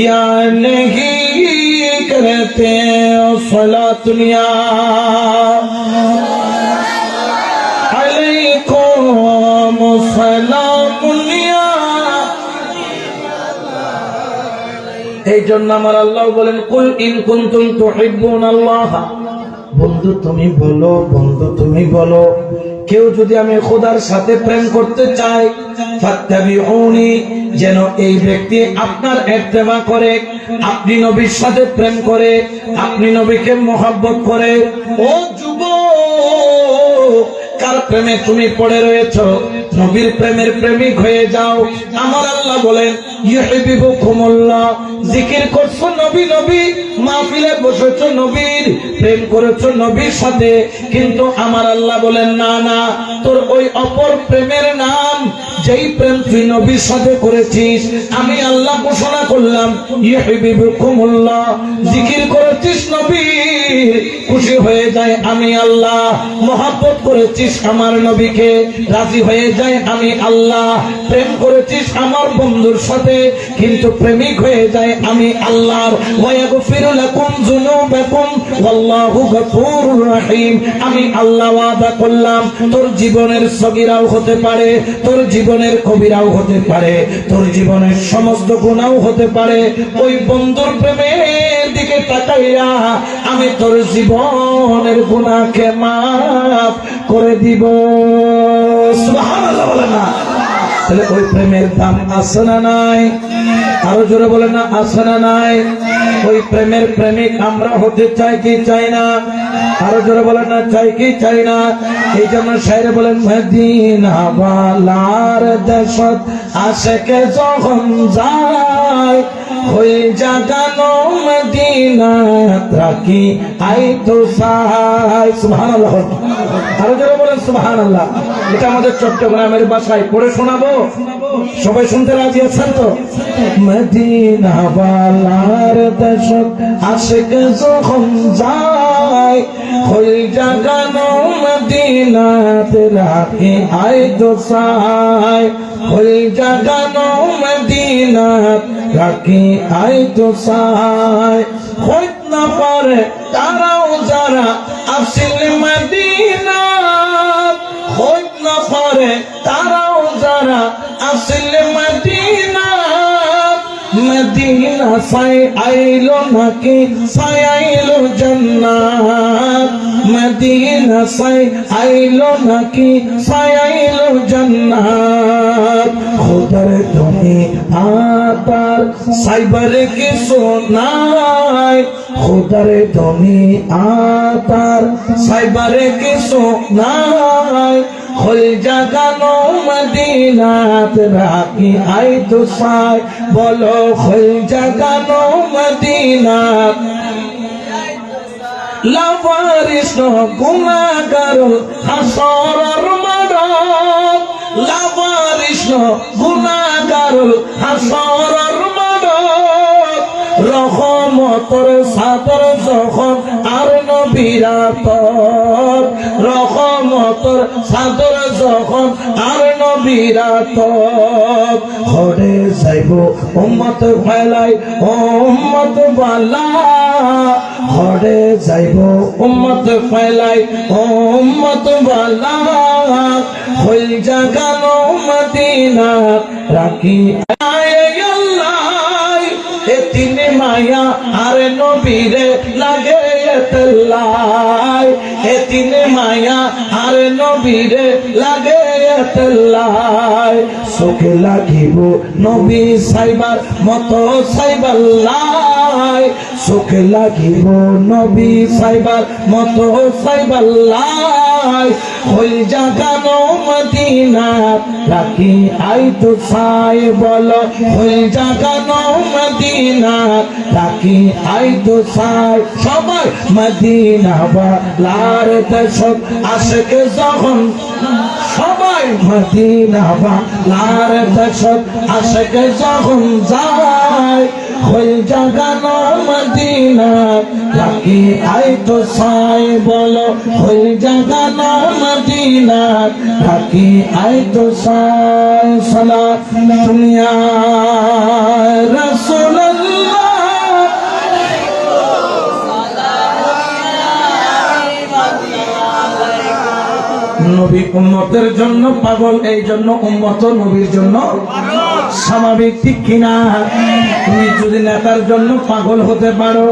या नहीं करते सलातुनिया अलैकुम सलामुनिया। এই জন্য আমার আল্লাহ বলেন, কুল ইন কুনতুম তুহিব্বুনাল্লাহ, বন্ধু তুমি বলো, বন্ধু তুমি বলো, কেউ যদি আমি খোদার সাথে প্রেম করতে চাই, ফাত্তাবিউনি, যেন এই ব্যক্তি আপনার ইত্তেবা করে, আপনি নবীর সাথে প্রেম করে, আপনি নবীকে মহব্বত করে। ও যুবক, কার প্রেমে তুমি পড়ে রয়েছো? নবীর প্রেমের প্রেমিক হয়ে যাও। আমার আল্লাহ বলেন, ইউহিব্বুকুমুল্লাহ, জিকির করছো নবী নবী, মাহফিলে বসেছো নবীর, প্রেম করেছো নবীর সাথে, কিন্তু আমার আল্লাহ বলেন, না না, তোর ওই অপর প্রেমের নাম, যেই প্রেম তুই নবীর সাথে করেছিস, আমি আল্লাহ ঘোষণা করলাম, ইউহিব্বুকুমুল্লাহ, জিকির করেছিস নবীর, খুশি হয়ে যায় আমি আল্লাহ, মহব্বত করেছিস আমার নবীকে, রাজি হয়ে যায় আমি আল্লাহ, প্রেম করেছিস আমার বন্ধুর সাথে, কিন্তু প্রেমিক হয়ে যায় আমি আল্লাহর। ওয়াগফিরু লাকুম যুনুবাকুম ওয়াল্লাহু গফুরুর রহিম। আমি আল্লাহ ওয়াদা করলাম, তোর জীবনের সগীরাও হতে পারে, তোর জীবনের কবিরাও হতে পারে, তোর জীবনের সমস্ত গুনাহও হতে পারে, ওই বন্ধুর প্রেমের দিকে তাকাইয়া আমি তোর জীবনের গুনাহকে মাফ করে দিব। সুবহানাল্লাহ বলেন না? তাহলে ওই প্রেমের দাম আছে না নাই? আরো জোরে বলেন না, আছে না নাই? ওই প্রেমের প্রেমিক আমরা হতে চাই কি চাই না? আরো জোরে বলেন না, চাই কি চাই না? এই জন্য শায়ের বলেন, মদিনা ওয়ালার দেশত আশিকে যখন যায়, ওই জাগানো মদিনা রাখি আই তো সাই। সুবহানাল্লাহ। আরো জোরে বলেন সুবহানাল্লাহ। এটা আমাদের চট্টগ্রামের ভাষায় পড়ে শোনাবো, সবাই শুনতে রাজি আছেন তো? মদিনা ওয়ালার দেশত আশিকে যখন যায়, ওই জাগানো মদিনাতে রাখি আই তো সাই, ওই জাগানো মদিনাত রাখি আই তো সাই। হইত না পারে তারাও যারা আসিল মদিনাত, হইত না পারে তারাও যারা আসিল মদিনাত, মদিনা সাই আইলো নাকি সাই আইলো জান্নাত, মদিনা সাই আইলো নাকি সাইলো জান্নাত খোদার তুমি আতার সাইবারে কি সোনাই খোদার তুমি আতার সাইবারে কি সোনাই হল জাগানো মদিনাত রাখি আই তো সাই বলো হল জাগানো মদিনাত লাভারিস গুনাহগার হাসরের মাঠত লাভারিস গুনাহগার হাসরের মাঠত রহমতের সাদর যখন আর নবীরাত রহমতের সাদর যখন আর নবীরাত ঘরে যাইব উম্মত ফেলাই উম্মত বালা ঘরে যাইব উম্মত ফেলাই উম্মত বালা হইল জাগানো মদিনা রাখি তিন মায়া আর নবীরে লাগে এতলাই এ তিন মায়া আর নবীরে লাগে এতলাই চোখে লাগিব নবী সাইবার মতো সাইবাল্লাই চোখে লাগিব নবী সাইবার মতো সাইবাল্লাই হইল জাগানো মদিনা রাখি আই তো সাই বলো হইল জাগানো মদিনা রাখি আই তো সাই সবাই মদিনা বালার দেশত আশেক যখন সবাই মদিনা বালার দেশত আশেক যখন যায় হইল জাগানো মদিনা রাখি আই তো সাই বলো হইল জাগানো মদিনা রাখি আই তো সাই সালাত দুনিয়া রাসূলুল্লাহ নবী উম্মতের জন্য পাগল এই জন্য উম্মত নবীর জন্য স্বাভাবিক ঠিক কিনা তুমি যদি নেতার জন্য পাগল হতে পারো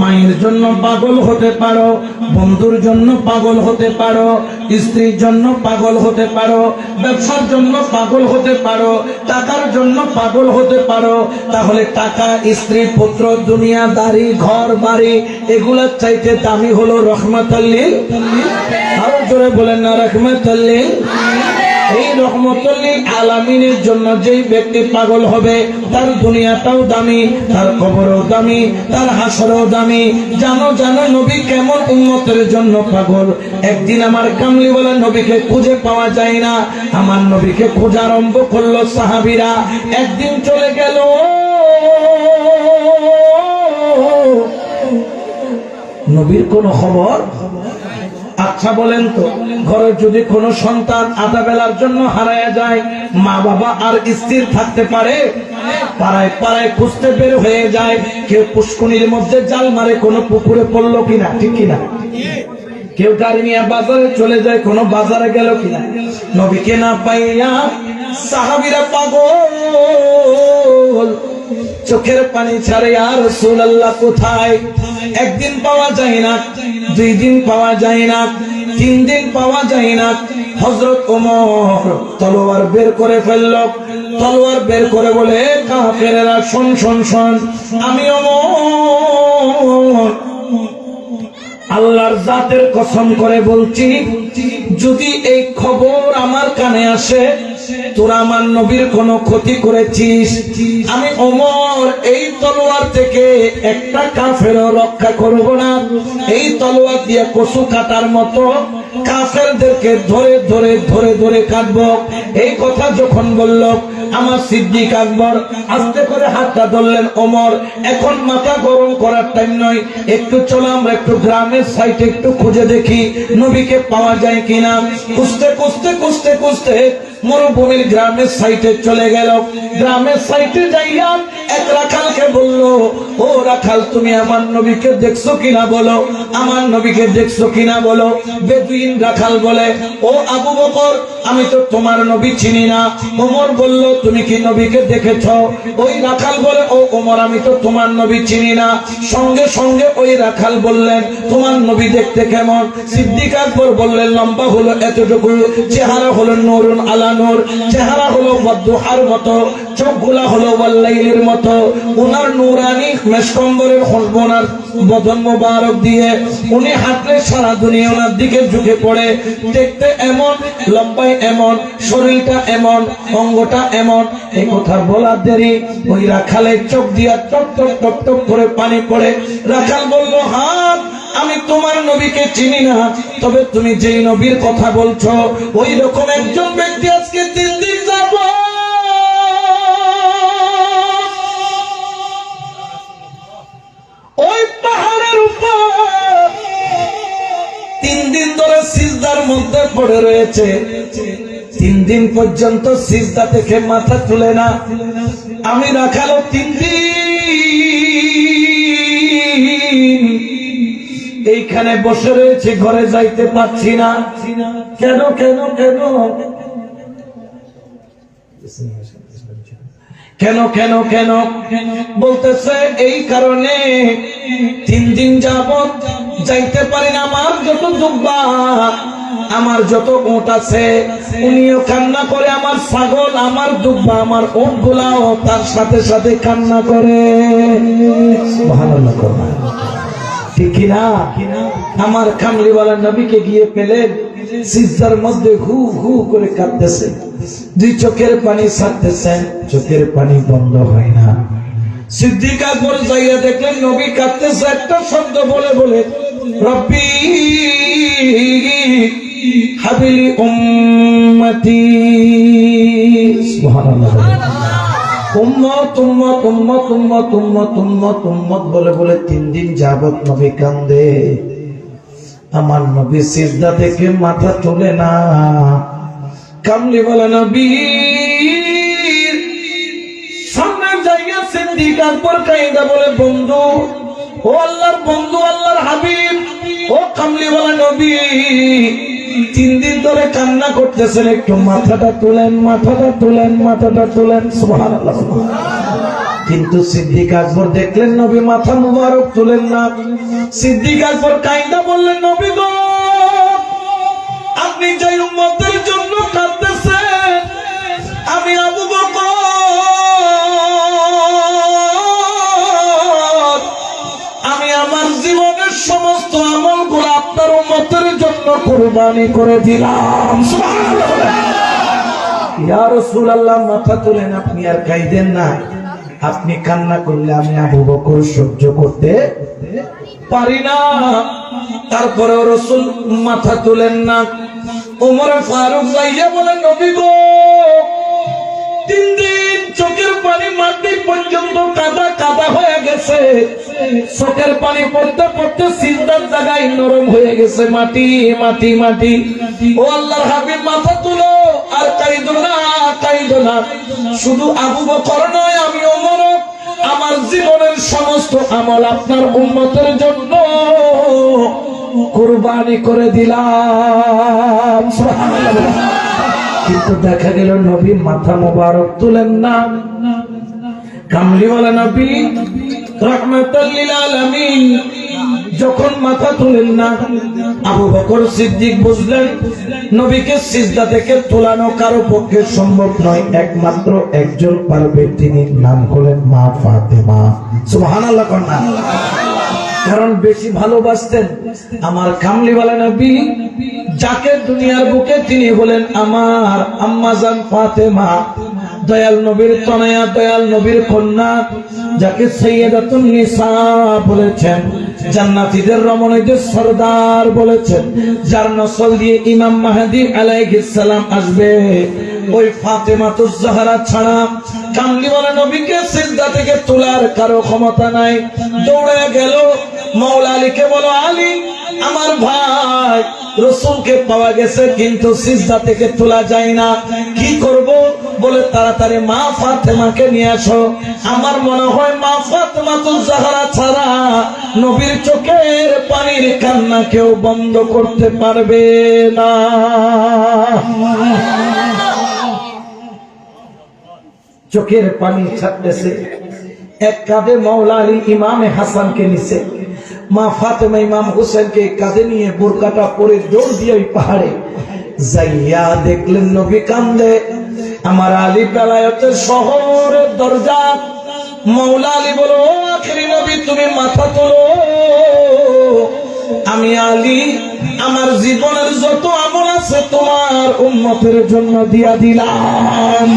মায়ের জন্য পাগল হতে পারো বন্ধুর জন্য পাগল হতে পারো স্ত্রীর জন্য পাগল হতে পারো ব্যবসার জন্য পাগল হতে পারো টাকার জন্য পাগল হতে পারো তাহলে টাকা স্ত্রী পুত্র দুনিয়াদারি ঘর বাড়ি এগুলোর চাইতে দামি হলো রহমাতুল লিল আরো জোরে বলেন না রহমাতুল লিল এই রহমতুল লিল আলামিনের জন্য যেই ব্যক্তি পাগল হবে তার দুনিয়াটাও দামি তার কবরও দামি তার হাসরও দামি জানো জানো নবী কেমন উম্মতের জন্য পাগল একদিন আমার কামলিওয়ালা নবীকে খুঁজে পাওয়া যায় না আমার নবীকে খোঁজা আরম্ভ করলো সাহাবীরা একদিন চলে গেল নবীর কোনো খবর আচ্ছা বলেন তো ঘরে যদি কোনো সন্তান আধা বেলার জন্য হারায়া যায় মা বাবা আর স্থির থাকতে পারে পাড়ায় পাড়ায় খুঁজতে বের হয়ে যায় কেউ পুষ্করিণীর মধ্যে জাল মারে কোনো পুকুরে পড়লো কিনা ঠিক কিনা কেউ গাড়ি নিয়ে বাজারে চলে যায় কোনো বাজারে গেল কিনা নবীকে না পাইয়া সাহাবীরা পাগল চোখের পানি ছাড়ে আর রাসূলুল্লাহ কোথায় একদিন পাওয়া যায় না দুই দিন পাওয়া যায় না তিন দিন পাওয়া যায় না হযরত ওমর তলোয়ার বের করে ফেলল তলোয়ার বের করে বলে কাফেররা শোন শোন শোন আমি ওমর আল্লাহর জাতের কসম করে বলছি যদি এই খবর আমার কানে আসে তোরা আমার নবীর কোনো ক্ষতি করেছিস আমি ওমর এই তলোয়ার থেকে একটা কাফেরও রক্ষা করব না এই তলোয়ার দিয়ে কচু কাটার মতো কাফেরদেরকে ধরে ধরে ধরে ধরে কাটবো এই কথা যখন বলল আমার সিদ্দিক আকবর আস্তে করে হাতটা ধরলেন ওমর এখন মাথা গরম করার টাইম নয় একটু চলো আমরা একটু গ্রামের সাইডে একটু খুঁজে দেখি নবীকে পাওয়া যায় কিনা খুঁজতে খুঁজতে খুঁজতে খুঁজতে মরুভূমির গ্রামের সাইটে চলে গেল। গ্রামের সাইটে যাইয়া এক রাখালকে বলল, ও রাখাল, তুমি আমার নবীকে দেখছো কিনা বলো, আমার নবীকে দেখছো কিনা বলো। বেদুইন রাখাল বলে, ও আবু বকর, আমি তো তোমার নবী চিনি না। ওমর বলল, তুমি কি নবীকে দেখেছ? ওই রাখাল বলে, ও ওমর, আমি তো তোমার নবী চিনি না। সঙ্গে সঙ্গে ওই রাখাল বললেন, তোমার নবী দেখতে কেমন? সিদ্দিক আকবর বললেন, লম্বা হলো এতটুকু, চেহারা হলো নূরুন আলা নূর, চেহারা হলো বদুহার মতো, চোখগুলা হলো ওয়াল্লাইলের মতো। ওনার নূরানি মেশকম্বরের খুশবোনার বদন মোবারক দিয়ে উনি হাঁটলে সারা দুনিয়া ওনার দিকে ঝুঁকে পড়ে। দেখতে এমন, লম্বাই এমন, শরীরটা এমন, অঙ্গটা এমন। এই কথা বলার দেরি ওই রাখালের চোখ দিয়া টক টক টক টক করে পানি পড়ে। রাখাল বলল, হাত, আমি তোমার নবীকে চিনি না, তবে তুমি যেই নবীর কথা বলছো ওই রকম একজন ব্যক্তি আজকে 3 দিন যাব ওই পাহাড়ের উপর 3 দিন ধরে সিজদার মধ্যে পড়ে রয়েছে। 3 দিন পর্যন্ত সিজদা থেকে মাথা তুলে না। আমি রাখালো 3 দিন এইখানে বসে রয়েছে, ঘরে যাইতে পারছি না। কেন কেন কেন কেন কেন কেন বলতেছে, এই কারণে 3 দিন যাবত যাইতে পারি না। আমার যত দুব্বা, আমার যত ওট আছে, উনিও কান্না করে। আমার ছাগল, আমার দুব্বা, আমার ওট গুলাও তার সাথে সাথে কান্না করে। ভালো লাগো না, ঠিক কিনা? আমার কামলিওয়ালা নবীকে গিয়ে পেলেন সিজদার মধ্যে হু হু করে কাঁদতেছে, 2 চোখের পানি ছাড়তেছেন, চোখের পানি বন্ধ হয় না। সিদ্দিক আকবর যাইয়া দেখলেন নবী কাঁদতেছে, একটা শব্দ বলে বলে, রব্বি হাবিলি উম্মতি, সুবহানাল্লাহ। উম্মত উম্মত উম্মত উম্মত উম্মত উম্মত উম্মত বলে বলে 3 দিন যাবত নবী কান্দে। আমার নবী সিজদা থেকে মাথা তোলে না। কামলিওয়ালা নবী সামনে যাইয়া সিদ্দিক আকবর কাইদা বলে, বন্ধু, ও আল্লাহর বন্ধু, আল্লাহর হাবিব, ও কামলিওয়ালা নবী, 3 দিন ধরে কান্না করতেছেন, একটু মাথাটা তুলেন, মাথাটা তুলেন, মাথাটা তুলেন। সুবহানাল্লাহ। কিন্তু সিদ্দিক আকবর দেখলেন নবী মাথা মুবারক তুলেন না। সিদ্দিক আকবর কাইন্দা বললেন, নবী গো, আপনি যে উম্মতের জন্য কাঁদতেছেন, আমি আবু বকর আমি আমার জীবনের সমস্ত আমলগুলো আপনার উম্মতের জন্য কুরবানি করে দিলাম। সুবহানাল্লাহ। ইয়া রাসূলুল্লাহ, মাথা তুলেন, আপনি আর কাঁদেন না। আপনি কান্না করলে আমি আবু বকর সহ্য করতে পারি না। তারপরে রাসূল মাথা তুলেন না। ওমর ফারুক যাইয়া বলেন, নবী গো, 3 দিন চোখের পানি মাটি পর্যন্ত কাদা কাদা হয়ে গেছে। চোখের পানি পড়তে পড়তে সিজদার জায়গায় নরম হয়ে গেছে, মাটি মাটি মাটি। ও আল্লাহর হাবিব, মাথা তুলো, আর কাইদো না, কাইদো না। শুধু আবু বকর নয়, আমি ওমর আমার জীবনের সমস্ত আমল আপনার উম্মতের জন্য কুরবানি করে দিলাম। সুবহানাল্লাহ। কিন্তু দেখা গেল নবী মাথা মোবারক তুলেন না। কামলিওয়ালা নবী রাহমাতুল লিল আলামিন যখন মাথা তুলেন না, আবু বকর সিদ্দিক বুঝলেন নবীকে সিজদা থেকে তোলানো কারো পক্ষে সম্ভব নয়, একমাত্র একজন পারবে, তিনি নাম হলেন মা ফাতেমা। সুবহানাল্লাহ। কারণ বেশি ভালোবাসতেন আমার কামলিওয়ালা নবী যাকে দুনিয়ার বুকে, তিনি হলেন আমার আম্মাজান ফাতেমা, দয়াল নবীর তনয়া, দয়াল নবীর কন্যা, যাকে সাইয়্যিদাতুন নিসা বলেছেন, জান্নাতীদের রমণীদের সরদার বলেছেন, যার নসল দিয়ে ইমাম মাহদী আলাইহিস সালাম আসবে। ওই ফাতেমাতুজ জাহরা ছাড়া কামলিওয়ালা নবীকে সিজদা থেকে তোলার কারো ক্ষমতা নাই। দৌড়ে গেল মাওলা আলীকে, বলো আলী আমার ভাই, রাসূলকে পাওয়া গেছে কিন্তু সিজদা থেকে তোলা যায় না, কি করব? বলে তাড়াতাড়ি মা ফাতেমাকে নিয়ে আসো। আমার মনে হয় মা ফাতেমাতুজ জাহরা ছাড়া নবীর চোখের পানির কান্না কেউ বন্ধ করতে পারবে না। চোখের পানি ছাড়তেছে, এক কাঁধে মাওলা আলী ইমামে হাসানকে নিছে, মা ফাতেমা ইমাম হোসেনকে কাঁধে নিয়ে বোরকাটা পরে দৌড় দিয়ে ওই পাহাড়ে যাইয়া দেখলেন নবী কান্দে। আমার আলী বেলায়েতের শহরের দরজা, মাওলা আলী বলো, আখেরি নবী তুমি মাথা তোলো, আমি আলী আমার জীবনের যত আমল আছে তোমার উম্মতের জন্য দিয়া দিলাম।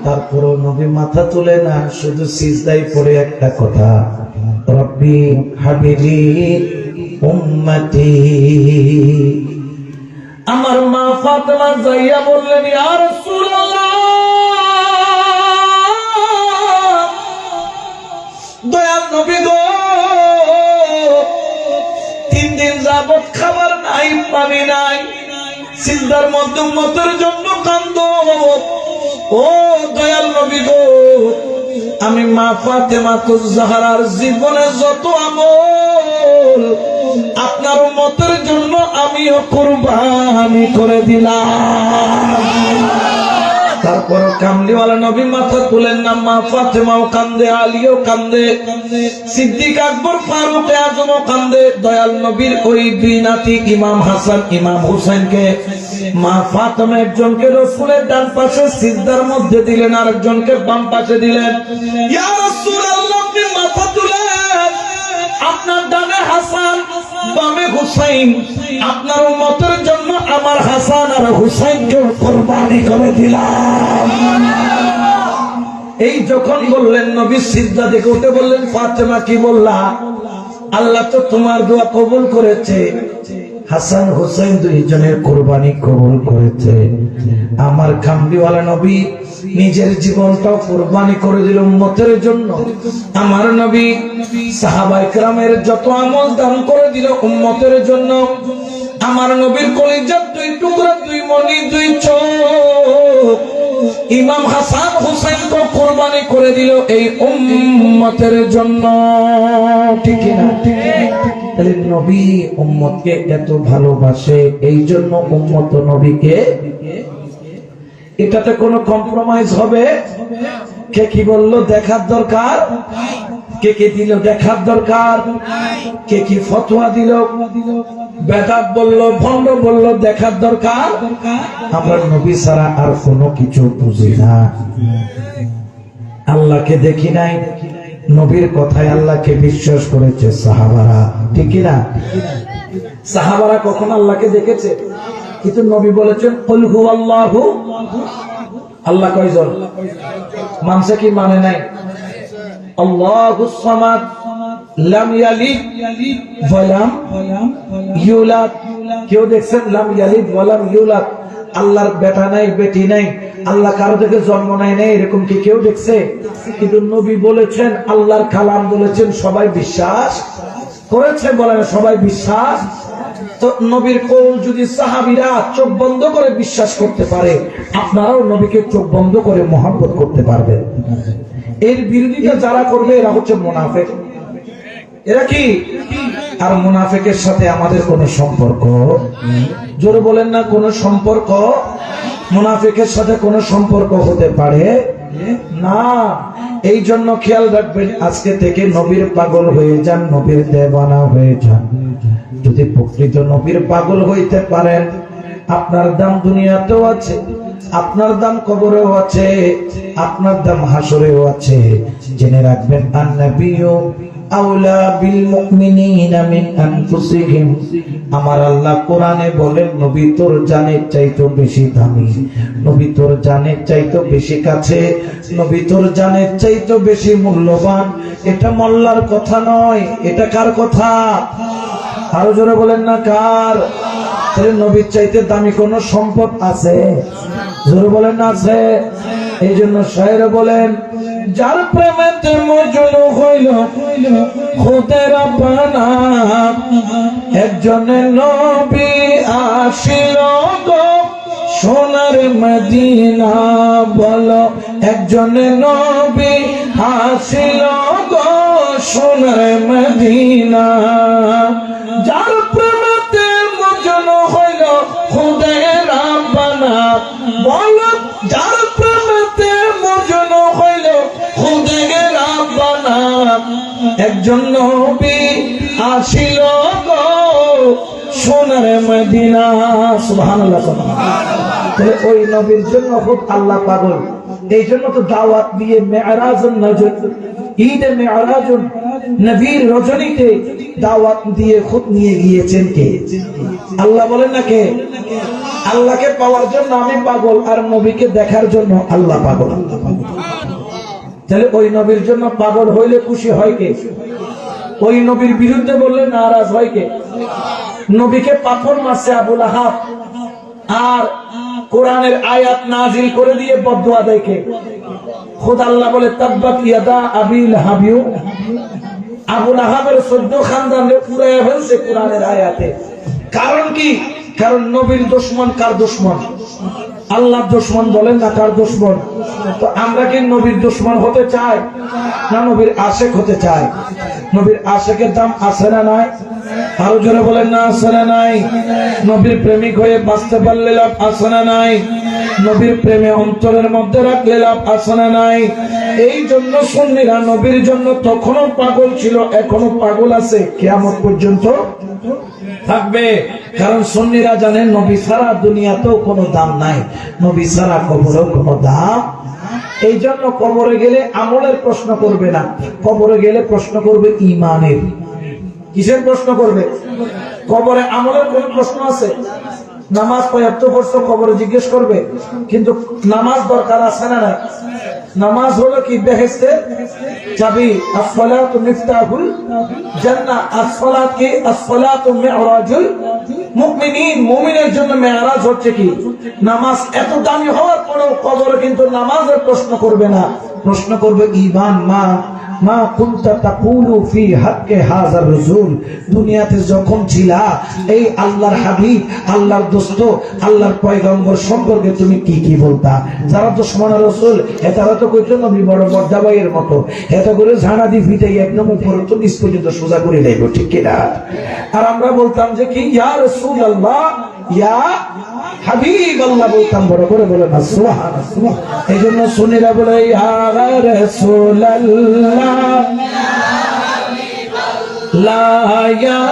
তারপরও নবী মাথা তুলে না, শুধু সিজদায় পড়ে একটা কথা, রব্বি হাবিলি উম্মতি। আমার মা ফাতেমা যাইয়া বললেন, ইয়া রাসূলুল্লাহ, দয়াল নবী গো, 3 দিন যাবত খাবার নাই, পানি নাই, সিজদার মধ্যে উম্মতের জন্য কান্দো। ও দয়াল নবী গো, আমি মা ফাতেমাতুজ জাহরার জীবনে যত আমল আপনার উম্মতের জন্য আমিও কুরবানি করে দিলাম। তারপর কামলিওয়ালা নবী মাথা তুলেন না, মা ফাতেমাও কান্দে, আলীও কান্দে, সিদ্দিক আকবর ফারুক আজমও কান্দে। দয়াল নবীর ওই 2 নাতি ইমাম হাসান ইমাম হুসাইনকে মা ফাতেমা একজনকে রাসূলের ডান পাশে সিজদার মধ্যে দিলেন, আরেকজনকে বাম পাশে দিলেন। ইয়া রাসূলুল্লাহ, আপনি মাথা তুলেন, আপনার ডানে হাসান বামে হুসাইন, আপনার উম্মতের জন্য আমার হাসান আর হুসাইনকে কুরবানি করে দিলাম। এই যখন বললেন নবী সিজদা থেকে উঠে বললেন, ফাতেমা কি বললা? আল্লাহ তো তোমার দোয়া কবুল করেছে, হাসান হুসাইন 2 জনের কুরবানি কবুল করেছে। আমার কামলিওয়ালা নবী নিজের জীবনটাও কুরবানি করে দিল উম্মতের জন্য। আমার নবী সাহাবায়ে কেরামের যত আমল দান করে দিল উম্মতের জন্য। আমার নবীর কলিজার 2 টুকরা, 2 মণি, 2 চোখ ইমাম হাসান হুসাইনকে কুরবানি করে দিল এই উম্মতের জন্য। ঠিক না? তাহলে নবী উম্মতকে এত ভালোবাসে, এই জন্য উম্মত নবীকে, এটাতে কোনো কম্প্রোমাইজ হবে? কে কি বললো দেখার দরকার, কে কে দিল দেখার দরকার, কে কি ফতোয়া দিল, বেদাত বললো, ভণ্ড বললো, দেখার দরকার? আমরা নবী ছাড়া আর কোনো কিছু বুঝি না, আল্লাহকে দেখি নাই, নবীর কথায় আল্লাহকে বিশ্বাস করেছে সাহাবারা। ঠিক না? সাহাবারা কখন আল্লাহকে দেখেছে? কিন্তু নবী বলেছেন কুল হুয়াল্লাহু, আল্লাহ কয়জন? মানছে কি মানে নাই? আল্লাহুস সামাদ, লাম ইয়ালিদ ওয়া লাম ইউলাদ। কেউ দেখছেন লাম ইয়ালিদ ওয়া লাম ইউলাদ? আল্লাহর বেটা নাই, বেটি নাই, আল্লাহ কারো থেকে জন্ম নেয় নাই, এরকম কি কেউ দেখছে? কিন্তু নবী বলেছেন, আল্লাহর কালাম বলেছেন, সবাই বিশ্বাস করেছে, বলেন সবাই বিশ্বাস। তো নবীর কওল যদি সাহাবীরা চোখ বন্ধ করে বিশ্বাস করতে পারে, আপনারাও নবীকে চোখ বন্ধ করে মহব্বত করতে পারবেন। এর বিরোধিতা যারা করবে এরা হচ্ছে মুনাফিক। এরা কি? আর মুনাফিকের সাথে আমাদের কোনো সম্পর্ক, জোরে বলেন না, কোনো সম্পর্ক মুনাফিকের সাথে কোনো সম্পর্ক হতে পারে না। এই জন্য খেয়াল রাখবেন, আজকে থেকে নবীর পাগল হয়ে যান, নবীর দেওয়ানা হয়ে যান। যদি প্রকৃত নবীর পাগল হইতে পারেন, আপনার দাম দুনিয়াতেও আছে, আপনার দাম কবরেও আছে, আপনার দাম হাসরেও আছে। জেনে রাখবেন, আন-নাবিয়্যু আওলা বিল মুমিনিনা মিন আনফুসিহিম। আমার আল্লাহ কোরআনে বলেন, নবী তোর জানের চাইতে বেশি দামি, নবী তোর জানের চাইতে বেশি কাছে, নবী তোর জানের চাইতে বেশি মূল্যবান। এটা মোল্লার কথা নয়, এটা কার কথা? আরো জোরে বলেন না, কার? নবীর চাইতে দামি কোন সম্পদ আছে? জোরে বলেন না, আছে? এই জন্য শায়ের বলেন, যার প্রেমেতে মজনু হইল খুদের আপনা একজন নবী আসিল গো সোনার মদিনা বলো একজন নবী আসিল গো সোনার মদিনা যার প্রেমেতে মজনু হইল খুদের আপনা বলো যার প্রেমেতে মজনু হইল খুদের আপনা একজন নবী আসিল গো সোনার মদিনা সুবহানাল্লাহ তাহলে ওই নবীর জন্য খুব আল্লাহ পাগল এই জন্য তো দাওয়াত দিয়ে মেরাজুন নজর ঈদে মেরাজুন নবীর রজনীতে দাওয়াত দিয়ে খুব নিয়ে গিয়েছেন কে আল্লাহ বলেন না কে আল্লাহকে পাওয়ার জন্য আমি পাগল আর নবীকে দেখার জন্য আল্লাহ পাগল তাহলে ওই নবীর জন্য পাগল হইলে খুশি হয় কে ওই নবীর বিরুদ্ধে বললে নারাজ হয় কে নবীকে পাথর মারছে আবু লাহাব আর কোরআনের আয়াত নাজিল করে দিয়ে বদদুয়া দেয় কে খুদ আল্লাহ বলে তাব্বাত ইয়াদা আবি লাহাবিউ আবু লাহাবের 14 খানদানকে পুরাইয়া ফেলছে কোরআনের আয়াতে কারণ কি কারণ নবীর দুশমন কার দুশমন আল্লাহর দুশমন বলেন না কার দুশমন তো আমরা কি নবীর দুশমন হতে চাই না নবীর আশিক হতে চাই নবীর আশিকের দাম আছে না নাই আরো জোরে বলেন না আছে না নাই নবীর প্রেমিক হয়ে বাঁচতে পারলে লাভ আছে না নাই নবীর প্রেমে অন্তরের মধ্যে রাখলে লাভ আছে না নাই এই জন্য সুন্নিরা নবীর জন্য তখনও পাগল ছিল এখনো পাগল আছে কিয়ামত পর্যন্ত থাকবে কারণ সুন্নিরা জানেন নবী ছাড়া দুনিয়াতেও কোনো দাম নাই নবী ছাড়া কবরেও কোনো দাম এই জন্য কবরে গেলে আমলের প্রশ্ন করবে না কবরে গেলে প্রশ্ন করবে ঈমানের কিসের প্রশ্ন করবে কবরে আমলের কোন প্রশ্ন আছে নামাজ পর্যাপ্ত পড়ছো কবরে জিজ্ঞেস করবে কিন্তু নামাজ দরকার আছে না নাই নামাজ হলো কি বেহেশতের চাবি আসসালাতু মিফতাহুল জান্নাহ আসসালাত কি আসসালাতু মি'রাজুল মুমিনিন মুমিনের জন্য মেরাজ হচ্ছে কি নামাজ এত দামি হওয়ার পরেও কবরে কিন্তু নামাজের প্রশ্ন করবে না প্রশ্ন করবে ঈমান মা কুনতা তাকুলু ফি হাক্কে হাযার রাসূল দুনিয়াতে যখন ছিলা এই আল্লাহর হাবিব আল্লাহর দোস্ত আল্লাহর পয়গম্বর সম্পর্কে তুমি কি কি বলতা যারা দুশমন রাসূল এটারা তো কইতো নবী বড় মর্যাদার মতো এটা করে ঝাড়া দি ফিটাই একদম উপরে তো নিচ পর্যন্ত সোজা করে দেব ঠিক কি না আর আমরা বলতাম যে কি ইয়া রাসূলুল্লাহ ইয়া হাবিব আল্লাহ বলতাম বড় করে বলে না সুবহানাল্লাহ এইজন্য সুন্নিরা বলে ইয়া রাসূলুল্লাহ লা ইয়া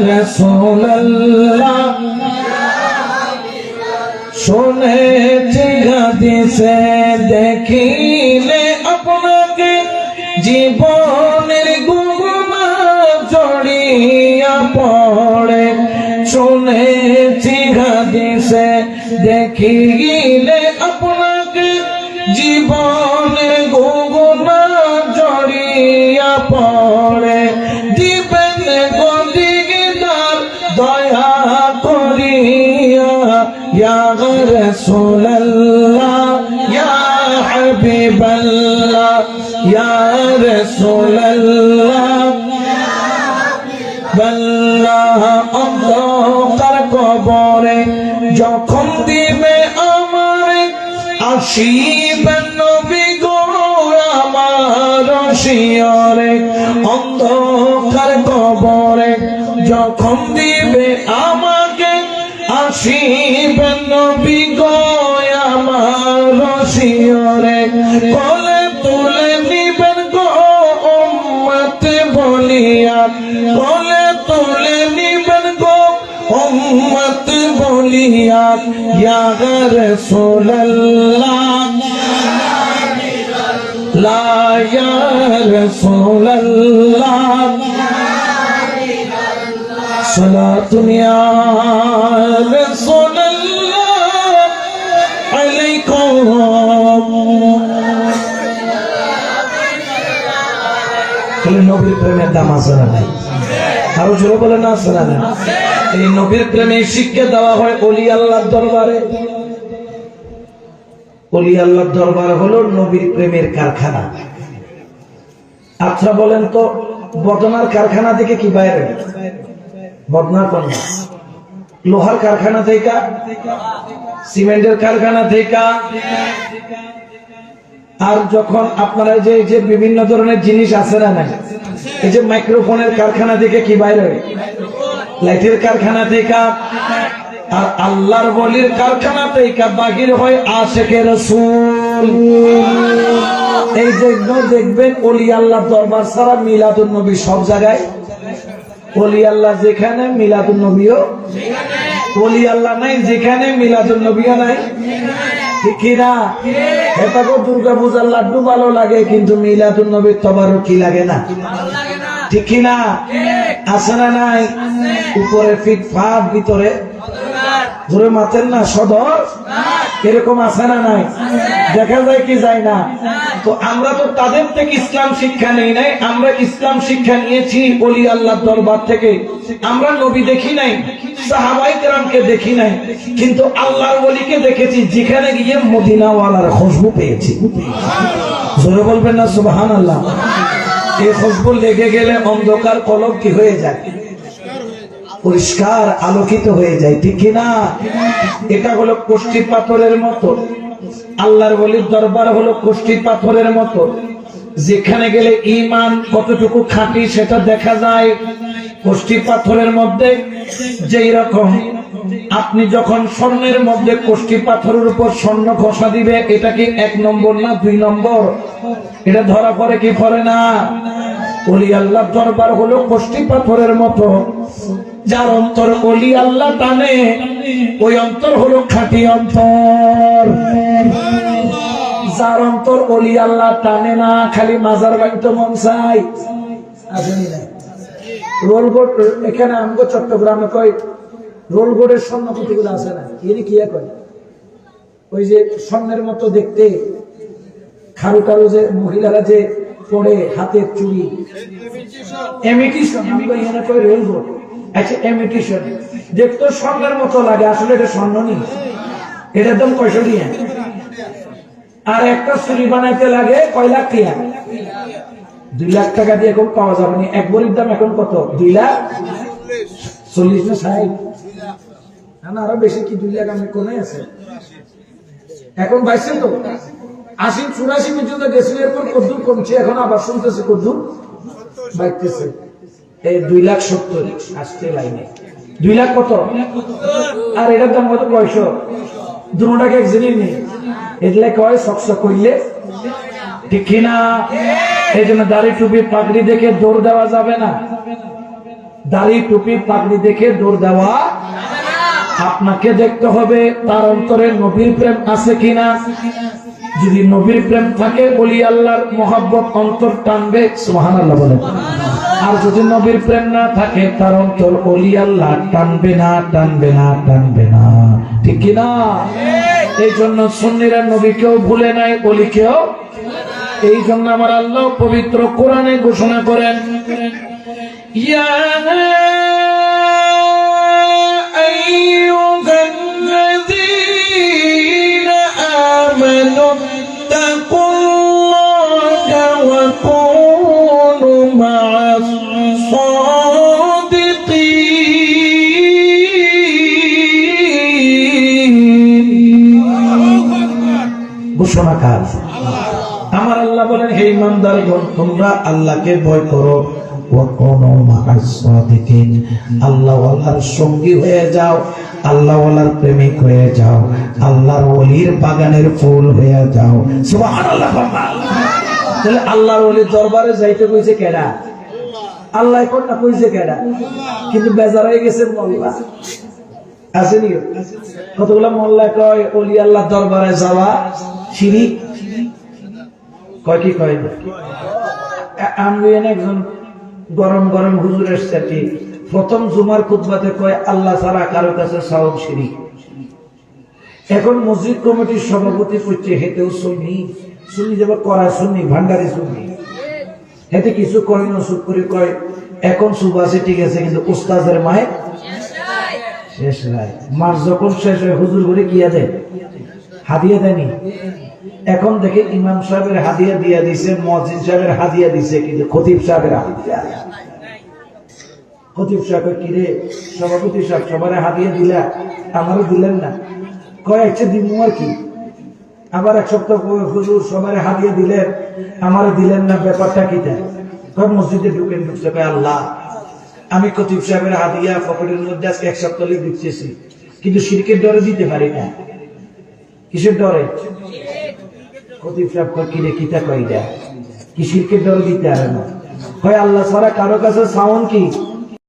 রাসূলুল্লাহ শুনেছি হাদিসে দেখিলে আপনাকে জীবনের গুণা জড়িয়া পড়ে শুনেছি হাদিসে দেখিলে আপনাকে জীবনের গুণা জড়িয়া পড়ে দিবেন গদিদার দয়া করিয়া ইয়া রাসূলুল্লাহ ইয়া হাবিবাল্লাহ ইয়া রাসূলুল্লাহ বাল্লাহ অন্ধকার কবরে যখন দিবে আমার আসিবেন নবী গো আমার শিয়রে অন্ধকার কবরে যখন দিবে আমাকে আসিবেন নবী গো আমার শিয়রে কোলে তুলে নিবেন গো উম্মত বলিয়া কোলে তুলে নিবেন গো উম্মত বলিয়া ইয়া রাসূলুল্লাহ লা ইয়া রাসূলুল্লাহ সালাতুন ইয়া রাসূলুল্লাহ আলাইকুম নবীর প্রেমের দাম আছে না নাই আরো জোরে বলে না আছে না এই নবীর প্রেমে শিক্ষা দেওয়া হয় ওলি আল্লাহর দরবারে ওলি আল্লাহর দরবার হলো নবীর প্রেমের কারখানা আচ্ছা বলেন তো, বদনার কারখানা থেকে কি বাইরে? বদনার কোন? লোহার কারখানা থেকে, সিমেন্টের কারখানা থেকে। আর যখন আপনারা যে বিভিন্ন ধরনের জিনিস আছে না, এই যে মাইক্রোফোনের কারখানা থেকে কি বাইরে? লাইটের কারখানা থেকে। আর আল্লাহর ওলির কারখানা থেকে বাহির হয় আশিকে রাসূল। এই জন্য দেখবেন ওলি আল্লাহ দরবার ছাড়া মিলাদুন নবী সব জায়গায়। ওলি আল্লাহ যেখানে মিলাদুন নবীও, ওলি আল্লাহ নাই যেখানে মিলাদুন নবীও নাই। ঠিক কিনা? এটা তো দুর্গা পূজার লাড্ডু ভালো লাগে, কিন্তু মিলাদুন নবীর তবারুকি লাগে না। ঠিক কিনা? আছে না নাই? উপরে ফিটফাট, ভিতরে জোরে মাতেন না সদর, এরকম আছে না নাই? দেখা যায় কি যায় না? তো আমরা তো তাদের থেকে ইসলাম শিক্ষা নেই নাই, আমরা ইসলাম শিক্ষা নিয়েছি ওলি আল্লাহর দরবার থেকে। আমরা নবী দেখি নাই, সাহাবায়ে কেরামকে দেখি নাই, কিন্তু আল্লাহর ওলিকে দেখেছি, যেখানে গিয়ে মদিনাওয়ালার খুশবু পেয়েছি। জোরে বলবেন না সুবহানাল্লাহ। এই খুশবু লেগে গেলে অন্ধকার কলব কি হয়ে যায়? পরিষ্কার আলোকিত হয়ে যায়। ঠিক কিনা? এটা হলো কষ্টি পাথরের মতো। আল্লাহর ওলির দরবার হলো কষ্টি পাথরের মতো, যেখানে গেলে ঈমান কতটুকু খাঁটি সেটা দেখা যায়। কষ্টি পাথরের মধ্যে যেই রকম আপনি যখন স্বর্ণের মধ্যে কষ্টি পাথরের উপর স্বর্ণ ঘষা দিবে, এটা কি 1 নম্বর না 2 নম্বর? এটা ধরা পড়ে কি পড়ে না? ওলি আল্লাহর দরবার হলো কষ্টি পাথরের মতো, যার অন্তর ওলি আল্লাহ টানে, ওই অন্তর হলো খাঁটি অন্তর। যার অন্তর ওলি আল্লাহ টানে না, খালি মাজার বাড়িতে মন চাই। আসেনি না রোলগোট, এখানে আমগো চট্টগ্রামে কয় রোলগোটের স্বর্ণ প্রতিগুলো আছে না, এর কি কয়? ওই যে স্বর্ণের মতো দেখতে খারু খারু যে মহিলারা যে পরে হাতের চুড়ি, ইমিটেশন, আমি এখানে কই রোলগোট। আচ্ছা, ইমিটেশন দেখতো স্বর্ণের মতো লাগে, আসলে এটা স্বর্ণ নেই, এটা একদম 65। আর একটা চুড়ি বানাইতে লাগে কয় লাখ টাকা? 2 লাখ টাকা দিয়ে এখন পাওয়া যাবে না। এক ভরির দাম এখন কত? 2,40,000 না 60? না আরো বেশি কি? 2 লাখ আমি কোনে আছে এখন বাইছে তো 80-84 পর্যন্ত গেছিল, এরপর কদ্দুর কমছে, এখন আবার শুনতেছে কদ্দুর বাইতেছে। এই 2,70,000 আসছে লাইনে। 2 লাখ কত? আর এটার দাম কত? 500। দুটাকে এক জিনিস নেই, এগুলা কয় সকসক করলে। ঠিক কিনা? এই জন্য দাড়ি টুপি পাগড়ি দেখে দৌড় দেওয়া যাবে না। দাড়ি টুপি পাগড়ি দেখে দৌড় দেওয়া, আপনাকে দেখতে হবে তার অন্তরে নবীর প্রেম আছে কিনা। যদি নবীর প্রেম থাকে, ওলি আল্লাহর মহব্বত অন্তর টানবে, সুবহানাল্লাহ বলেন। আর যদি নবীর প্রেম না থাকে, তার অন্তর ওলি আল্লাহ টানবে না, টানবে না, টানবে না। ঠিক কিনা? এই জন্য সুন্নিরা নবীকেও ভুলে নাই, ওলিকেও। এই জন্য আমার আল্লাহ পবিত্র কোরআনে ঘোষণা করেন, ইয়া আইয়ুহাল্লাযীনা আমানু তাকুল্লাহা ওয়া কুনু মা'আস সাদিকিন। ঘোষণাকার আমার আল্লাহ বলেন, হে ইমানদারগণ, তোমরা আল্লাহকে ভয় করো, ওয়া কুনু মা'আস সাদিকিন, আল্লাহওয়ালার সঙ্গী হয়ে যাও, আল্লাহওয়ালার প্রেমিক হয়ে যাও, আল্লাহর ওলির বাগানের ফুল হয়ে যাও। সুবহানাল্লাহ। তাহলে আল্লাহর ওলির দরবারে যাইতে কইছে কেডা? আল্লাহ কোন না কইছে কেডা? কিন্তু বেজার হয়ে গেছে মোল্লা। আসেনি? কতগুলা মোল্লা কয় ওলি আল্লাহর দরবারে যাওয়া শিরিক। কয় কি কয়? আমি একজন গরম গরম হুজুর এসছে, প্রথম জুমার খুতবাতে কয় আল্লাহ ছাড়া কারো কাছে সাওয়াব শিরিক। এখন মসজিদ কমিটির সভাপতি করছে হেতেও সুন্নি, সুন্নি যাবে করা সুন্নি, ভান্ডারি সুন্নি, হেতে কিছু কয় না, চুপ করে কয় এখন শুভ আছে, ঠিক আছে, কিন্তু উস্তাদের মায় শেষ রায়। মাস যখন শেষ হয় হুজুর করে কিয়া দেয়, হাদিয়া দেয়নি। এখন দেখে ইমাম সাহেবের হাদিয়া দিয়া দিছে, মুয়াজ্জিন সাহেবের হাদিয়া দিছে, কিন্তু খতিব সাহেবের হাদিয়া, খতিব সাহেব কিরে সভাপতি সাহেব সবার হাদিয়া দিলা, আমারও দিলেন না। কয় আচ্ছা দিব আর কি। আবার এক সপ্তাহ হুজুর সবার হাদিয়া দিলেন, আমারও দিলেন না, ব্যাপারটা কি? কয় মসজিদে ঢুকেন, ঢুকতে কয় আল্লাহ আমি খতিব সাহেবের হাদিয়া পকেটের মধ্যে আজকে এক সপ্তাহ দিচ্ছি, কিন্তু শিরকের ডরে দিতে পারি না। কিসের ডরে? খতিব সাহেব কয় কিরে কিতা কয়, কি শিরকের ডরে দিতে পারে না? কয় আল্লাহ ছাড়া কারো কাছে সাউন্ড কি